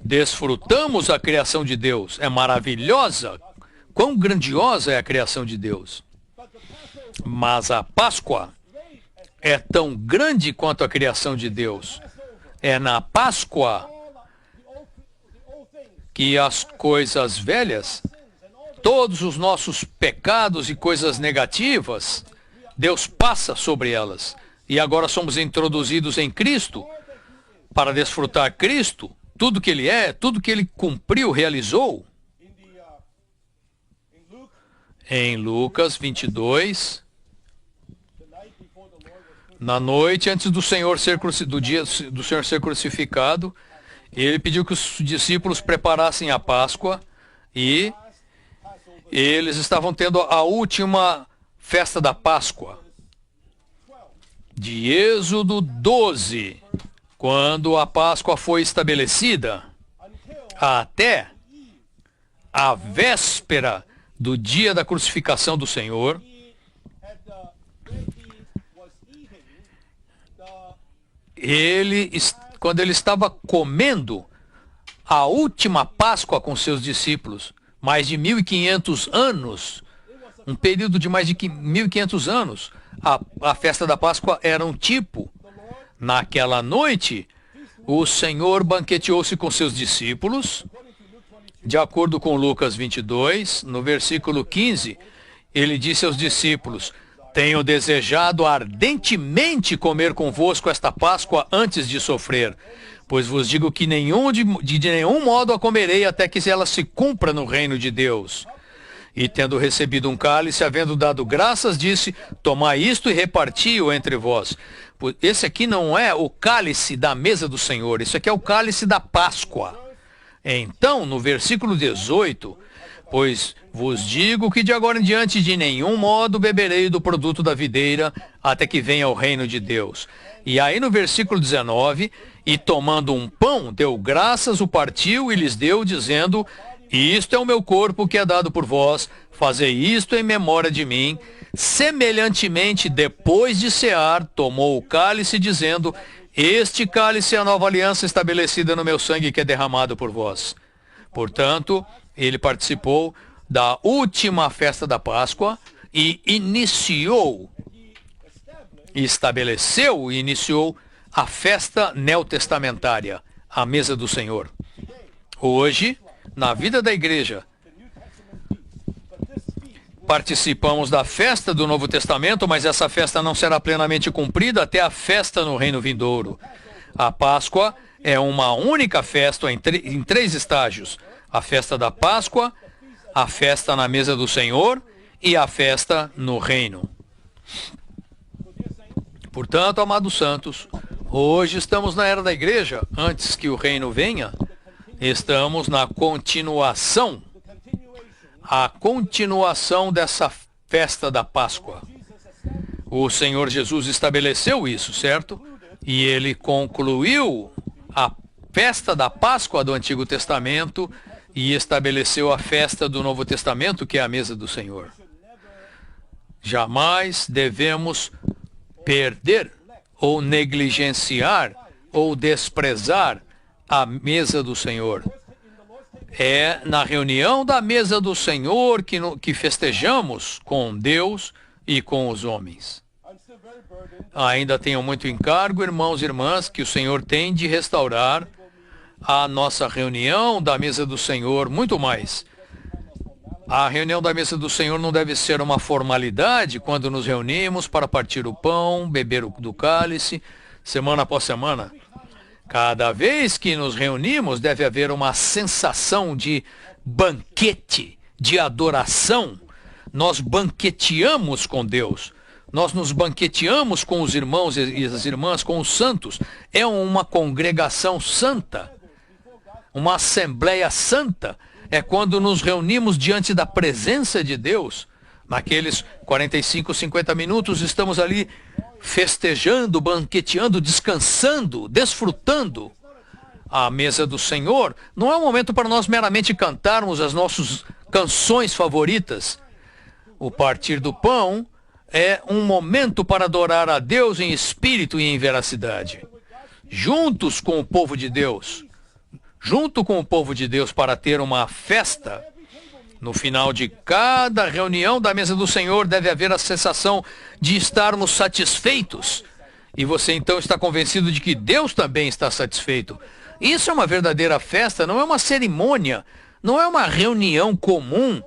Desfrutamos a criação de Deus, é maravilhosa, quão grandiosa é a criação de Deus. Mas a Páscoa é tão grande quanto a criação de Deus. É na Páscoa que as coisas velhas, todos os nossos pecados e coisas negativas, Deus passa sobre elas. E agora somos introduzidos em Cristo para desfrutar Cristo, tudo que Ele é, tudo que Ele cumpriu, realizou. Em Lucas 22, na noite antes do Senhor ser crucificado, Ele pediu que os discípulos preparassem a Páscoa e eles estavam tendo a última festa da Páscoa. de Êxodo 12, quando a Páscoa foi estabelecida, até a véspera do dia da crucificação do Senhor, quando ele estava comendo a última Páscoa com seus discípulos, mais de 1.500 anos, um período de mais de 1.500 anos, a festa da Páscoa era um tipo. Naquela noite, o Senhor banqueteou-se com seus discípulos, de acordo com Lucas 22, no versículo 15, ele disse aos discípulos: tenho desejado ardentemente comer convosco esta Páscoa antes de sofrer, pois vos digo que de nenhum modo a comerei até que ela se cumpra no reino de Deus. E tendo recebido um cálice, havendo dado graças, disse: tomai isto e reparti-o entre vós. Esse aqui não é o cálice da mesa do Senhor, isso aqui é o cálice da Páscoa. Então, no versículo 18, pois vos digo que de agora em diante de nenhum modo beberei do produto da videira, até que venha o reino de Deus. E aí no versículo 19, e tomando um pão, deu graças, o partiu e lhes deu, dizendo: isto é o meu corpo que é dado por vós, fazei isto em memória de mim. Semelhantemente, depois de cear, tomou o cálice, dizendo: este cálice é a nova aliança estabelecida no meu sangue que é derramado por vós. Portanto, ele participou da última festa da Páscoa e iniciou a festa neotestamentária, a mesa do Senhor. Hoje, na vida da igreja, participamos da festa do Novo Testamento, mas essa festa não será plenamente cumprida até a festa no reino vindouro. A Páscoa é uma única festa em 3 estágios: a festa da Páscoa, a festa na mesa do Senhor e a festa no reino. Portanto, amados santos, hoje estamos na era da igreja. Antes que o reino venha, estamos na continuação dessa festa da Páscoa. O Senhor Jesus estabeleceu isso, certo? E ele concluiu a festa da Páscoa do Antigo Testamento e estabeleceu a festa do Novo Testamento, que é a mesa do Senhor. Jamais devemos perder ou negligenciar ou desprezar a mesa do Senhor. É na reunião da mesa do Senhor que festejamos com Deus e com os homens. Ainda tenho muito encargo, irmãos e irmãs, que o Senhor tem de restaurar a nossa reunião da mesa do Senhor muito mais. A reunião da mesa do Senhor não deve ser uma formalidade quando nos reunimos para partir o pão, beber do cálice, semana após semana. Cada vez que nos reunimos, deve haver uma sensação de banquete, de adoração. Nós banqueteamos com Deus. Nós nos banqueteamos com os irmãos e as irmãs, com os santos. É uma congregação santa, uma assembleia santa. É quando nos reunimos diante da presença de Deus. Naqueles 45, 50 minutos, estamos ali festejando, banqueteando, descansando, desfrutando a mesa do Senhor. Não é um momento para nós meramente cantarmos as nossas canções favoritas. O partir do pão é um momento para adorar a Deus em espírito e em veracidade. Juntos com o povo de Deus. Junto com o povo de Deus, para ter uma festa. No final de cada reunião da mesa do Senhor deve haver a sensação de estarmos satisfeitos. E você então está convencido de que Deus também está satisfeito. Isso é uma verdadeira festa, não é uma cerimônia, não é uma reunião comum.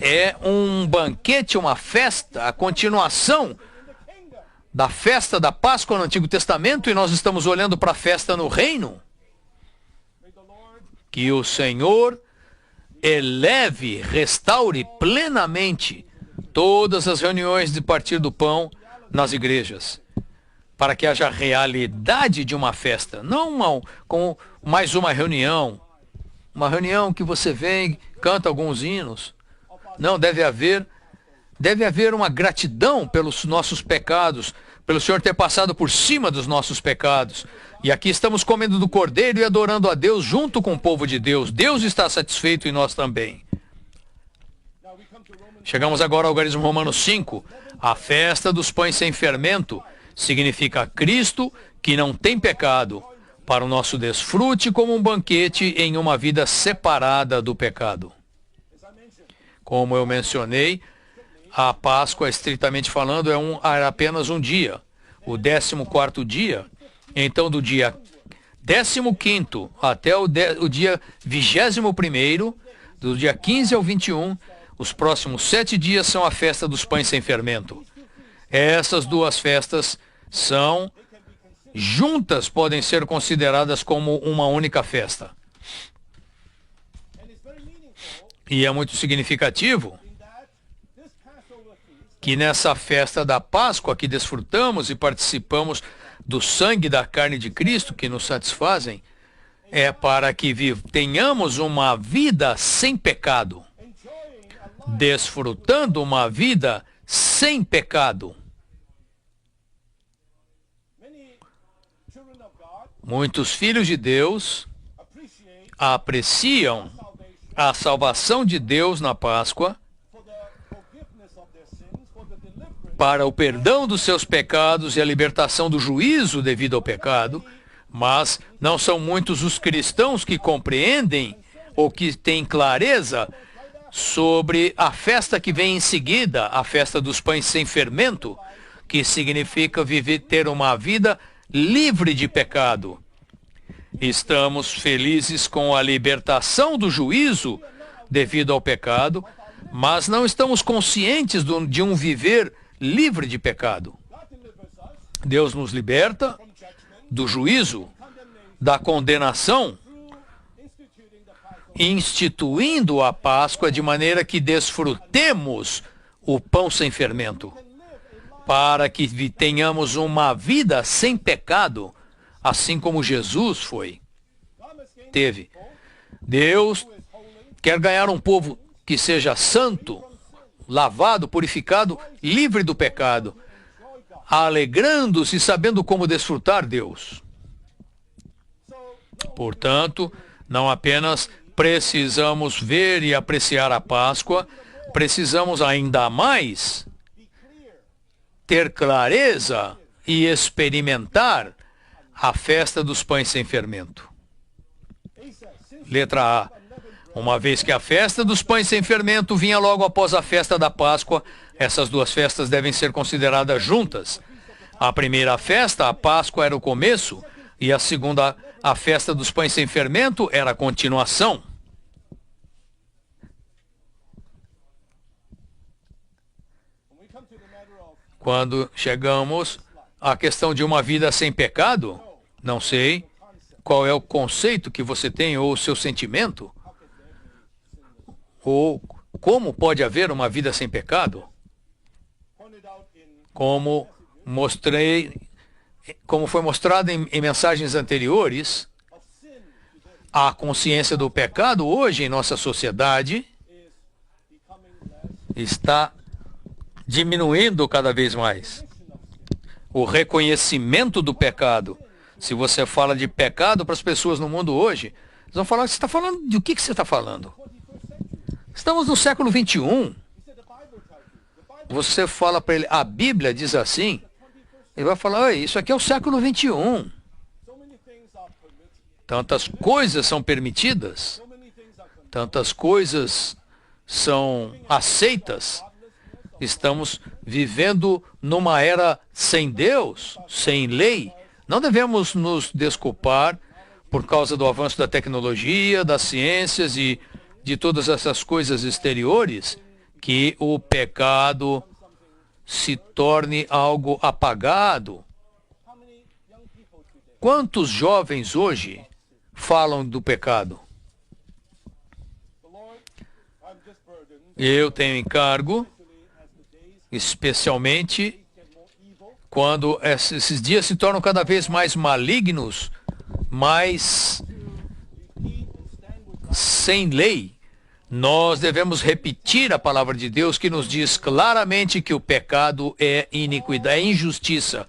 É um banquete, uma festa, a continuação da festa da Páscoa no Antigo Testamento, e nós estamos olhando para a festa no reino. Que o Senhor eleve, restaure plenamente todas as reuniões de partir do pão nas igrejas, para que haja realidade de uma festa, não com mais uma reunião que você vem, canta alguns hinos. Não, deve haver uma gratidão pelos nossos pecados, pelo Senhor ter passado por cima dos nossos pecados. E aqui estamos comendo do Cordeiro e adorando a Deus junto com o povo de Deus. Deus está satisfeito e nós também. Chegamos agora ao algarismo romano 5. A festa dos pães sem fermento significa Cristo que não tem pecado, para o nosso desfrute como um banquete em uma vida separada do pecado. Como eu mencionei, a Páscoa, estritamente falando, era apenas um dia, o 14º dia. Então, do dia 15º até o dia 21º, do dia 15 ao 21, os próximos 7 dias são a festa dos pães sem fermento. Essas duas festas são juntas, podem ser consideradas como uma única festa. E é muito significativo que nessa festa da Páscoa que desfrutamos e participamos do sangue e da carne de Cristo que nos satisfazem, é para que tenhamos uma vida sem pecado, desfrutando uma vida sem pecado. Muitos filhos de Deus apreciam a salvação de Deus na Páscoa para o perdão dos seus pecados e a libertação do juízo devido ao pecado, mas não são muitos os cristãos que compreendem ou que têm clareza sobre a festa que vem em seguida, a festa dos pães sem fermento, que significa ter uma vida livre de pecado. Estamos felizes com a libertação do juízo devido ao pecado, mas não estamos conscientes de um viver livre de pecado. Deus nos liberta do juízo, da condenação, instituindo a Páscoa de maneira que desfrutemos o pão sem fermento, para que tenhamos uma vida sem pecado, assim como Jesus teve. Deus quer ganhar um povo que seja santo, lavado, purificado, livre do pecado, alegrando-se e sabendo como desfrutar Deus. Portanto, não apenas precisamos ver e apreciar a Páscoa, precisamos ainda mais ter clareza e experimentar a festa dos pães sem fermento. Letra A. Uma vez que a festa dos pães sem fermento vinha logo após a festa da Páscoa, essas duas festas devem ser consideradas juntas. A primeira festa, a Páscoa, era o começo, e a segunda, a festa dos pães sem fermento, era a continuação. Quando chegamos à questão de uma vida sem pecado, não sei qual é o conceito que você tem ou o seu sentimento, ou como pode haver uma vida sem pecado. Como foi mostrado em mensagens anteriores, a consciência do pecado hoje em nossa sociedade está diminuindo cada vez mais. O reconhecimento do pecado. Se você fala de pecado para as pessoas no mundo hoje, eles vão falar, você está falando de o que você está falando? Estamos no século 21. Você fala para ele, a Bíblia diz assim, ele vai falar, oi, isso aqui é o século 21. Tantas coisas são permitidas, tantas coisas são aceitas. Estamos vivendo numa era sem Deus, sem lei. Não devemos nos desculpar por causa do avanço da tecnologia, das ciências e de todas essas coisas exteriores, que o pecado se torne algo apagado. Quantos jovens hoje falam do pecado? Eu tenho encargo, especialmente quando esses dias se tornam cada vez mais malignos, mais sem lei. Nós devemos repetir a palavra de Deus que nos diz claramente que o pecado é iniquidade, é injustiça.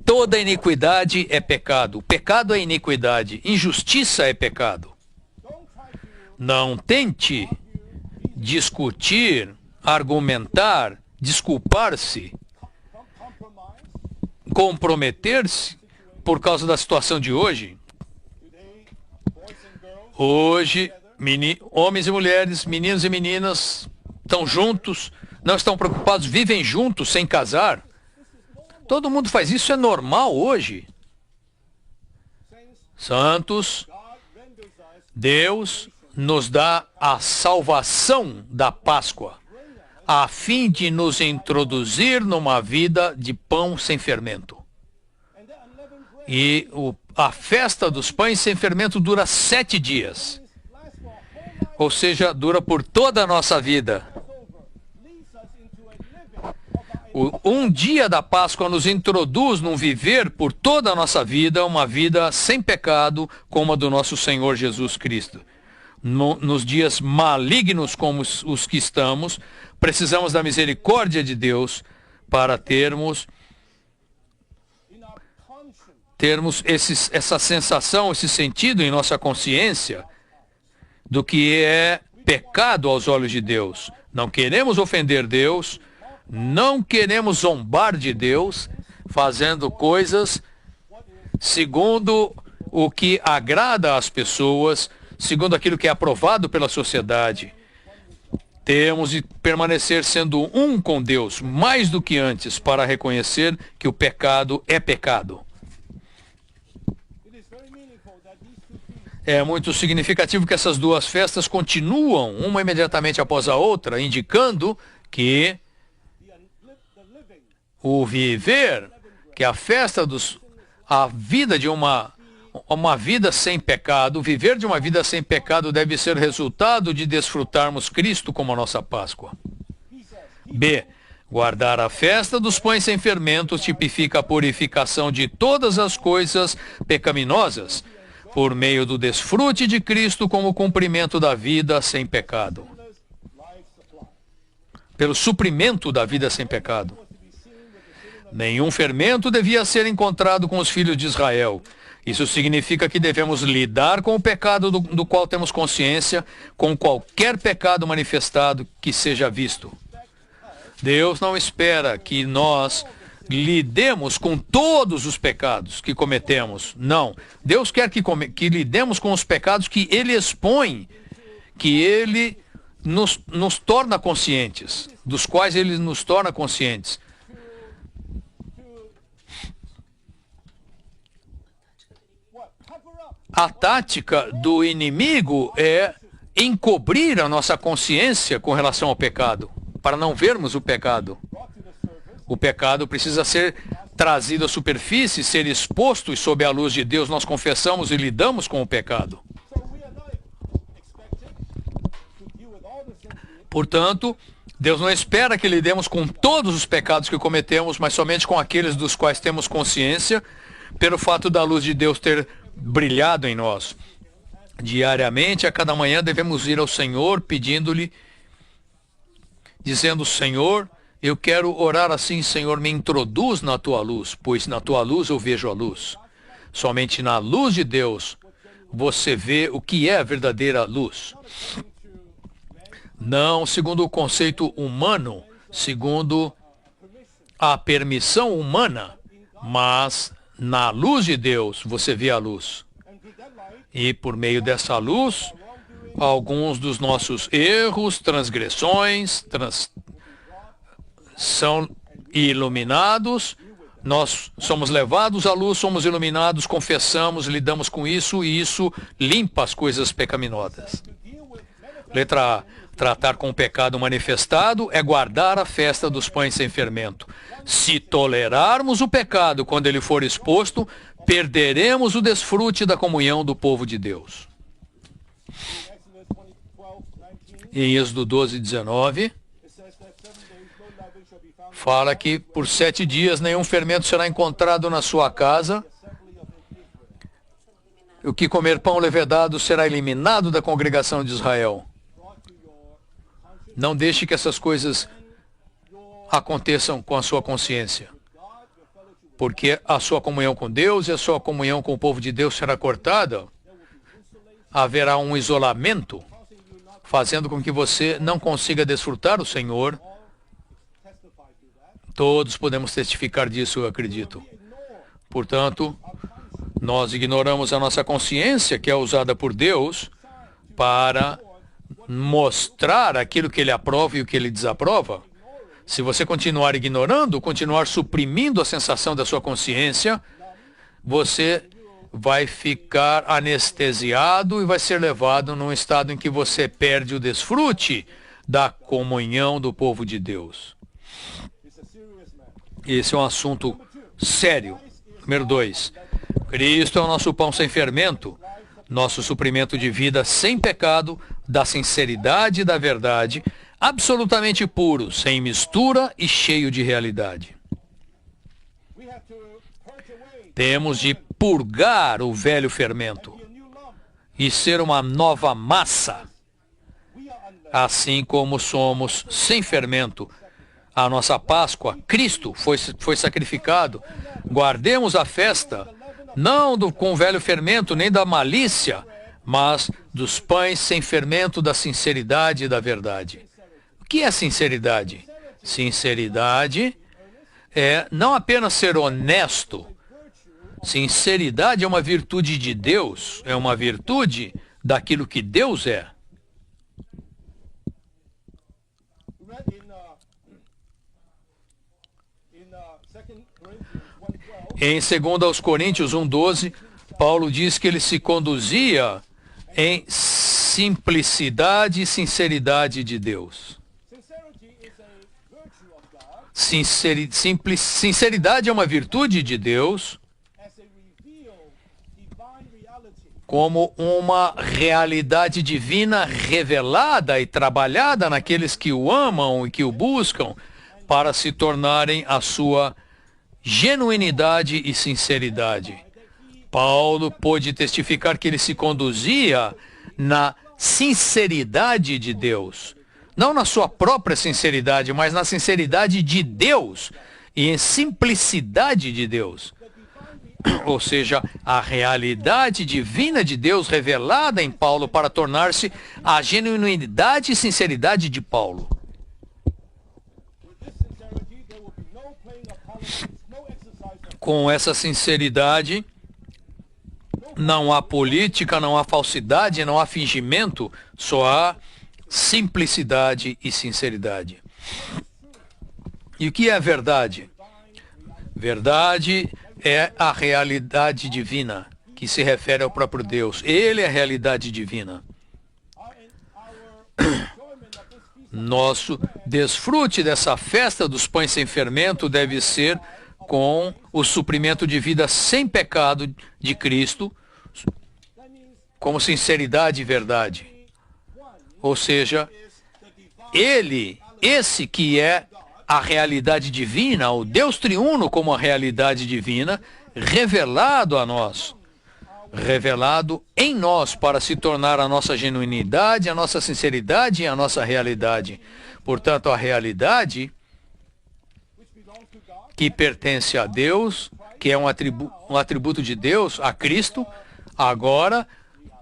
Toda iniquidade é pecado. O pecado é iniquidade. Injustiça é pecado. Não tente discutir, argumentar, desculpar-se, comprometer-se por causa da situação de hoje. Hoje, homens e mulheres, meninos e meninas estão juntos, não estão preocupados, vivem juntos sem casar. Todo mundo faz isso, é normal hoje. Santos, Deus nos dá a salvação da Páscoa, a fim de nos introduzir numa vida de pão sem fermento. E a festa dos pães sem fermento dura 7 dias. Ou seja, dura por toda a nossa vida. Um dia da Páscoa nos introduz num viver por toda a nossa vida, uma vida sem pecado, como a do nosso Senhor Jesus Cristo. Nos dias malignos como os que estamos, precisamos da misericórdia de Deus para termos essa sensação, esse sentido em nossa consciência do que é pecado aos olhos de Deus. Não queremos ofender Deus, não queremos zombar de Deus, fazendo coisas segundo o que agrada às pessoas, segundo aquilo que é aprovado pela sociedade. Temos de permanecer sendo um com Deus, mais do que antes, para reconhecer que o pecado é pecado. É muito significativo que essas duas festas continuam, uma imediatamente após a outra, indicando que o viver, que a vida de uma vida sem pecado, viver de uma vida sem pecado deve ser resultado de desfrutarmos Cristo como a nossa Páscoa. B. Guardar a festa dos pães sem fermento tipifica a purificação de todas as coisas pecaminosas, por meio do desfrute de Cristo como cumprimento da vida sem pecado. Pelo suprimento da vida sem pecado. Nenhum fermento devia ser encontrado com os filhos de Israel. Isso significa que devemos lidar com o pecado do qual temos consciência, com qualquer pecado manifestado que seja visto. Deus não espera que nós lidemos com todos os pecados que cometemos. Não. Deus quer que lidemos com os pecados que Ele expõe, que Ele nos torna conscientes, dos quais Ele nos torna conscientes. A tática do inimigo é encobrir a nossa consciência com relação ao pecado, para não vermos o pecado. O pecado precisa ser trazido à superfície, ser exposto, e sob a luz de Deus nós confessamos e lidamos com o pecado. Portanto, Deus não espera que lidemos com todos os pecados que cometemos, mas somente com aqueles dos quais temos consciência, pelo fato da luz de Deus ter brilhado em nós. Diariamente, a cada manhã, devemos ir ao Senhor pedindo-lhe, dizendo: Senhor, eu quero orar assim, Senhor, me introduz na tua luz, pois na tua luz eu vejo a luz. Somente na luz de Deus você vê o que é a verdadeira luz. Não segundo o conceito humano, segundo a permissão humana, mas na luz de Deus você vê a luz. E por meio dessa luz, alguns dos nossos erros, transgressões, são iluminados, nós somos levados à luz, somos iluminados, confessamos, lidamos com isso, e isso limpa as coisas pecaminosas. Letra A. Tratar com o pecado manifestado é guardar a festa dos pães sem fermento. Se tolerarmos o pecado quando ele for exposto, perderemos o desfrute da comunhão do povo de Deus. Em Êxodo 12, 19, fala que por 7 dias nenhum fermento será encontrado na sua casa. O que comer pão levedado será eliminado da congregação de Israel. Não deixe que essas coisas aconteçam com a sua consciência. Porque a sua comunhão com Deus e a sua comunhão com o povo de Deus será cortada. Haverá um isolamento, fazendo com que você não consiga desfrutar o Senhor. Todos podemos testificar disso, eu acredito. Portanto, nós ignoramos a nossa consciência, que é usada por Deus, para mostrar aquilo que Ele aprova e o que Ele desaprova. Se você continuar ignorando, continuar suprimindo a sensação da sua consciência, você vai ficar anestesiado e vai ser levado num estado em que você perde o desfrute da comunhão do povo de Deus. Esse é um assunto sério. Número 2. Cristo é o nosso pão sem fermento, nosso suprimento de vida sem pecado, da sinceridade e da verdade, absolutamente puro, sem mistura e cheio de realidade. Temos de purgar o velho fermento e ser uma nova massa, assim como somos sem fermento. A nossa Páscoa, Cristo foi sacrificado. Guardemos a festa, não com o velho fermento, nem da malícia, mas dos pães sem fermento, da sinceridade e da verdade. O que é sinceridade? Sinceridade é não apenas ser honesto. Sinceridade é uma virtude de Deus, é uma virtude daquilo que Deus é. Em 2 Coríntios 1:12, Paulo diz que ele se conduzia em simplicidade e sinceridade de Deus. Sinceridade é uma virtude de Deus, como uma realidade divina revelada e trabalhada naqueles que o amam e que o buscam para se tornarem a sua genuinidade e sinceridade. Paulo pôde testificar que ele se conduzia na sinceridade de Deus. Não na sua própria sinceridade, mas na sinceridade de Deus e em simplicidade de Deus. Ou seja, a realidade divina de Deus revelada em Paulo para tornar-se a genuinidade e sinceridade de Paulo. Com essa sinceridade, não há política, não há falsidade, não há fingimento, só há simplicidade e sinceridade. E o que é verdade? Verdade é a realidade divina, que se refere ao próprio Deus. Ele é a realidade divina. Nosso desfrute dessa festa dos pães sem fermento deve ser com o suprimento de vida sem pecado de Cristo, como sinceridade e verdade. Ou seja, esse que é a realidade divina, o Deus triuno como a realidade divina, revelado a nós, revelado em nós para se tornar a nossa genuinidade, a nossa sinceridade e a nossa realidade. Portanto, a realidade que pertence a Deus, que é um atributo de Deus, a Cristo, agora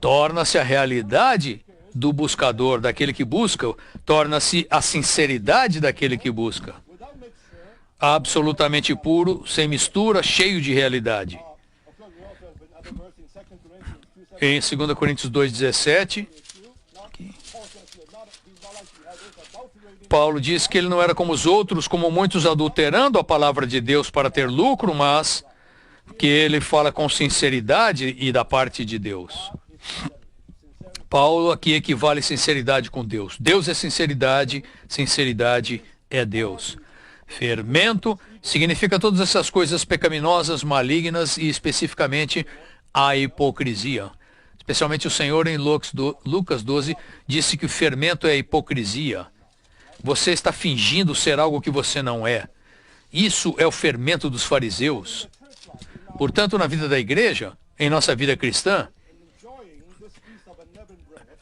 torna-se a realidade do buscador, daquele que busca, torna-se a sinceridade daquele que busca. Absolutamente puro, sem mistura, cheio de realidade. Em 2 Coríntios 2:17, Paulo diz que ele não era como os outros, como muitos adulterando a palavra de Deus para ter lucro, mas que ele fala com sinceridade e da parte de Deus. Paulo aqui equivale sinceridade com Deus. Deus é sinceridade, sinceridade é Deus. Fermento significa todas essas coisas pecaminosas, malignas e especificamente a hipocrisia. Especialmente o Senhor em Lucas 12 disse que o fermento é a hipocrisia. Você está fingindo ser algo que você não é. Isso é o fermento dos fariseus. Portanto, na vida da igreja, em nossa vida cristã,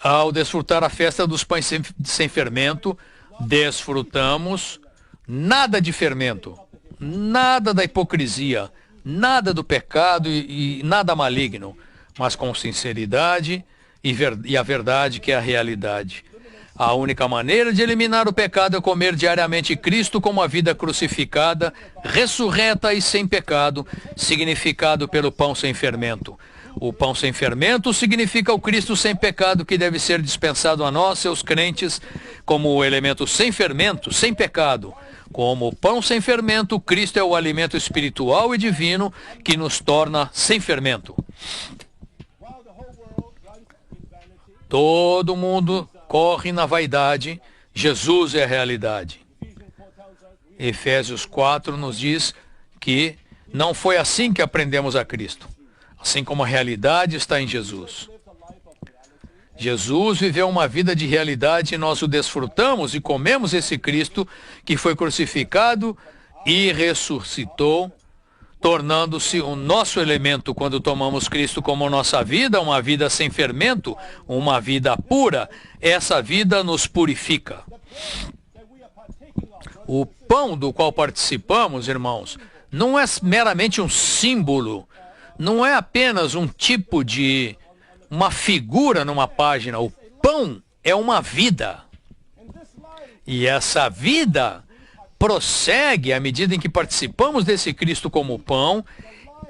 ao desfrutar a festa dos pães sem fermento, desfrutamos nada de fermento, nada da hipocrisia, nada do pecado e nada maligno, mas com sinceridade e a verdade que é a realidade. A única maneira de eliminar o pecado é comer diariamente Cristo como a vida crucificada, ressurreta e sem pecado, significado pelo pão sem fermento. O pão sem fermento significa o Cristo sem pecado que deve ser dispensado a nós, seus crentes, como o elemento sem fermento, sem pecado. Como o pão sem fermento, Cristo é o alimento espiritual e divino que nos torna sem fermento. Todo mundo corre na vaidade, Jesus é a realidade. Efésios 4 nos diz que não foi assim que aprendemos a Cristo, assim como a realidade está em Jesus. Jesus viveu uma vida de realidade e nós o desfrutamos e comemos esse Cristo que foi crucificado e ressuscitou, tornando-se o nosso elemento quando tomamos Cristo como nossa vida, uma vida sem fermento, uma vida pura. Essa vida nos purifica. O pão do qual participamos, irmãos, não é meramente um símbolo, não é apenas um tipo de uma figura numa página. O pão é uma vida. E essa vida prossegue à medida em que participamos desse Cristo como pão.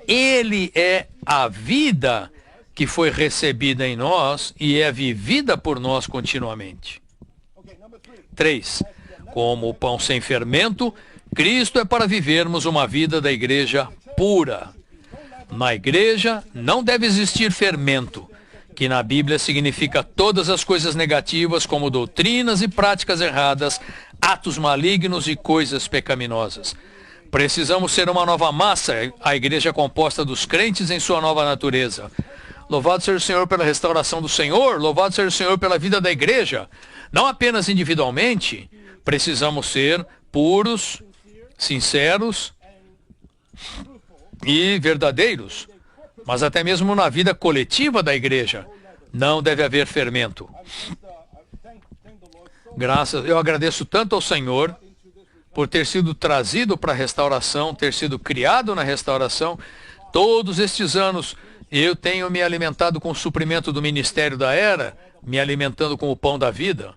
Ele é a vida que foi recebida em nós e é vivida por nós continuamente. 3. Como o pão sem fermento, Cristo é para vivermos uma vida da igreja pura. Na igreja não deve existir fermento, que na Bíblia significa todas as coisas negativas, como doutrinas e práticas erradas, atos malignos e coisas pecaminosas. Precisamos ser uma nova massa, a igreja composta dos crentes em sua nova natureza. Louvado seja o Senhor pela restauração do Senhor, louvado seja o Senhor pela vida da igreja. Não apenas individualmente, precisamos ser puros, sinceros e verdadeiros, mas até mesmo na vida coletiva da igreja não deve haver fermento. Eu agradeço tanto ao Senhor por ter sido trazido para a restauração, ter sido criado na restauração. Todos estes anos eu tenho me alimentado com o suprimento do ministério da era, me alimentando com o pão da vida.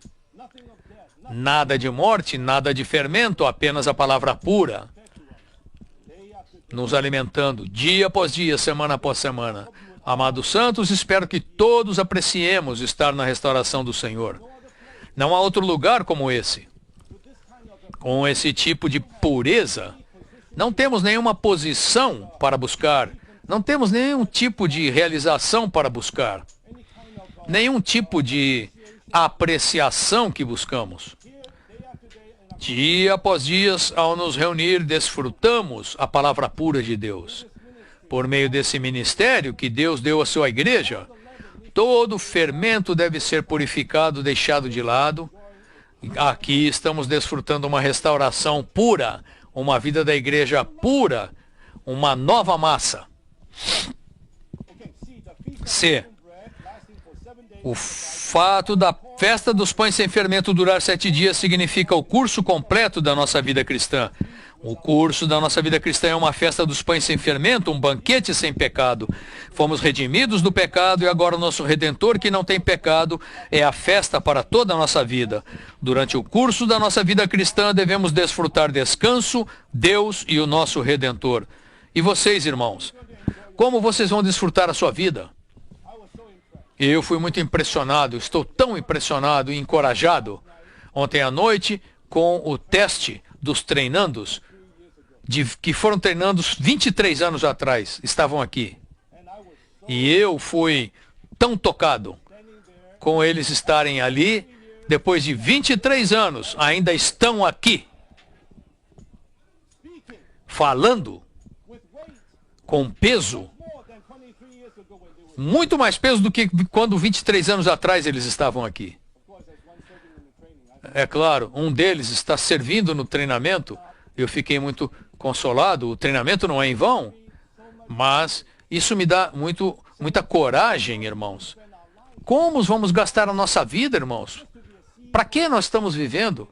Nada de morte, nada de fermento, apenas a palavra pura. Nos alimentando dia após dia, semana após semana. Amados santos, espero que todos apreciemos estar na restauração do Senhor. Não há outro lugar como esse. Com esse tipo de pureza, não temos nenhuma posição para buscar. Não temos nenhum tipo de realização para buscar. Nenhum tipo de apreciação que buscamos. Dia após dia, ao nos reunir, desfrutamos a palavra pura de Deus. Por meio desse ministério que Deus deu à sua igreja, todo fermento deve ser purificado, deixado de lado. Aqui estamos desfrutando uma restauração pura, uma vida da igreja pura, uma nova massa. C. O fato da festa dos pães sem fermento durar 7 dias significa o curso completo da nossa vida cristã. O curso da nossa vida cristã é uma festa dos pães sem fermento, um banquete sem pecado. Fomos redimidos do pecado e agora o nosso Redentor, que não tem pecado, é a festa para toda a nossa vida. Durante o curso da nossa vida cristã devemos desfrutar descanso, Deus e o nosso Redentor. E vocês, irmãos, como vocês vão desfrutar a sua vida? Eu fui muito impressionado, estou tão impressionado e encorajado ontem à noite com o teste dos treinandos, que foram treinandos 23 anos atrás, estavam aqui. E eu fui tão tocado com eles estarem ali, depois de 23 anos, ainda estão aqui, falando com peso, muito mais peso do que quando 23 anos atrás eles estavam aqui. É claro, um deles está servindo no treinamento. Eu fiquei muito consolado. O treinamento não é em vão, mas isso me dá muita coragem, irmãos. Como vamos gastar a nossa vida, irmãos? Para que nós estamos vivendo?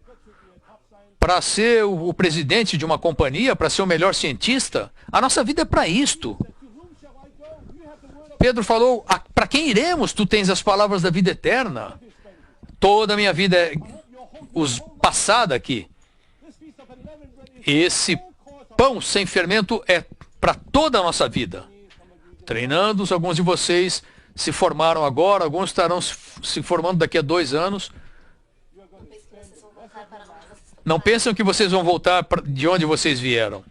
para ser o presidente de uma companhia, para ser o melhor cientista. A nossa vida é para isto. Pedro falou, para quem iremos? Tu tens as palavras da vida eterna. Toda a minha vida é passada aqui. Esse pão sem fermento é para toda a nossa vida. Treinando, alguns de vocês se formaram agora, alguns estarão se formando daqui a 2 anos. Não pensam que vocês vão voltar de onde vocês vieram.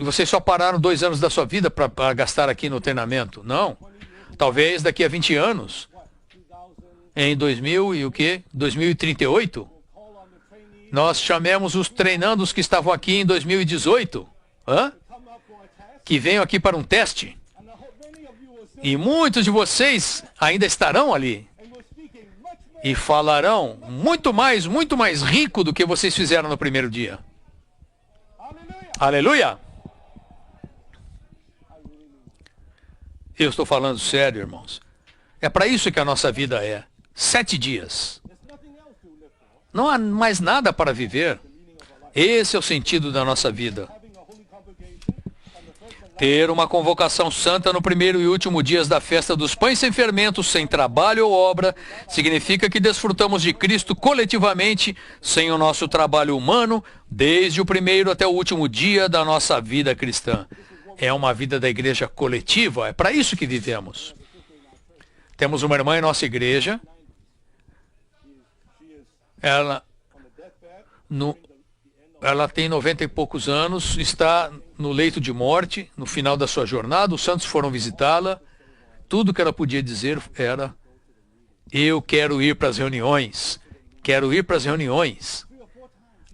Vocês só pararam 2 anos da sua vida para gastar aqui no treinamento. Não. Talvez daqui a 20 anos, em 2038, nós chamemos os treinandos que estavam aqui em 2018, que venham aqui para um teste. E muitos de vocês ainda estarão ali. E falarão muito mais rico do que vocês fizeram no primeiro dia. Aleluia! Eu estou falando sério, irmãos. É para isso que a nossa vida é. 7 dias. Não há mais nada para viver. Esse é o sentido da nossa vida. Ter uma convocação santa no primeiro e último dias da festa dos pães sem fermento, sem trabalho ou obra, significa que desfrutamos de Cristo coletivamente, sem o nosso trabalho humano, desde o primeiro até o último dia da nossa vida cristã. É uma vida da igreja coletiva, é para isso que vivemos. Temos uma irmã em nossa igreja. Ela tem 90 e poucos anos, está no leito de morte, no final da sua jornada. Os santos foram visitá-la. Tudo que ela podia dizer era: eu quero ir para as reuniões. Quero ir para as reuniões.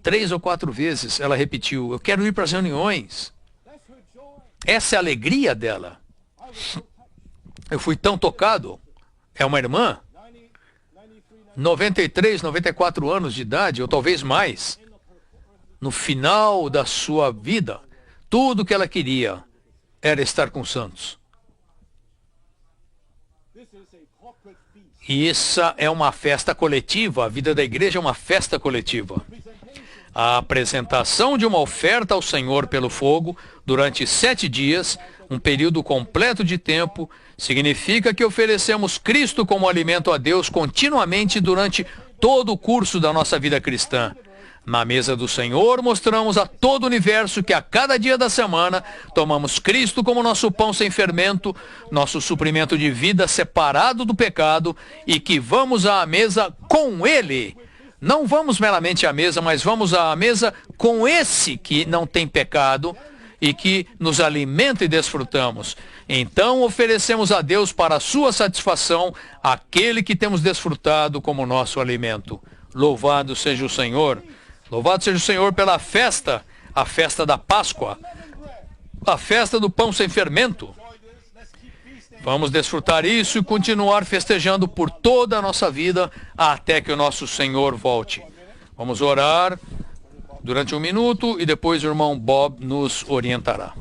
3 ou 4 vezes ela repetiu: eu quero ir para as reuniões. Essa é a alegria dela. Eu fui tão tocado. É uma irmã, 93, 94 anos de idade, ou talvez mais. No final da sua vida, tudo que ela queria era estar com os santos. E essa é uma festa coletiva. A vida da igreja é uma festa coletiva. A apresentação de uma oferta ao Senhor pelo fogo durante 7 dias, um período completo de tempo, significa que oferecemos Cristo como alimento a Deus continuamente durante todo o curso da nossa vida cristã. Na mesa do Senhor, mostramos a todo o universo que a cada dia da semana tomamos Cristo como nosso pão sem fermento, nosso suprimento de vida separado do pecado, e que vamos à mesa com Ele. Não vamos meramente à mesa, mas vamos à mesa com esse que não tem pecado e que nos alimenta e desfrutamos. Então oferecemos a Deus para a sua satisfação aquele que temos desfrutado como nosso alimento. Louvado seja o Senhor. Louvado seja o Senhor pela festa, a festa da Páscoa, a festa do pão sem fermento. Vamos desfrutar isso e continuar festejando por toda a nossa vida até que o nosso Senhor volte. Vamos orar durante 1 minuto e depois o irmão Bob nos orientará.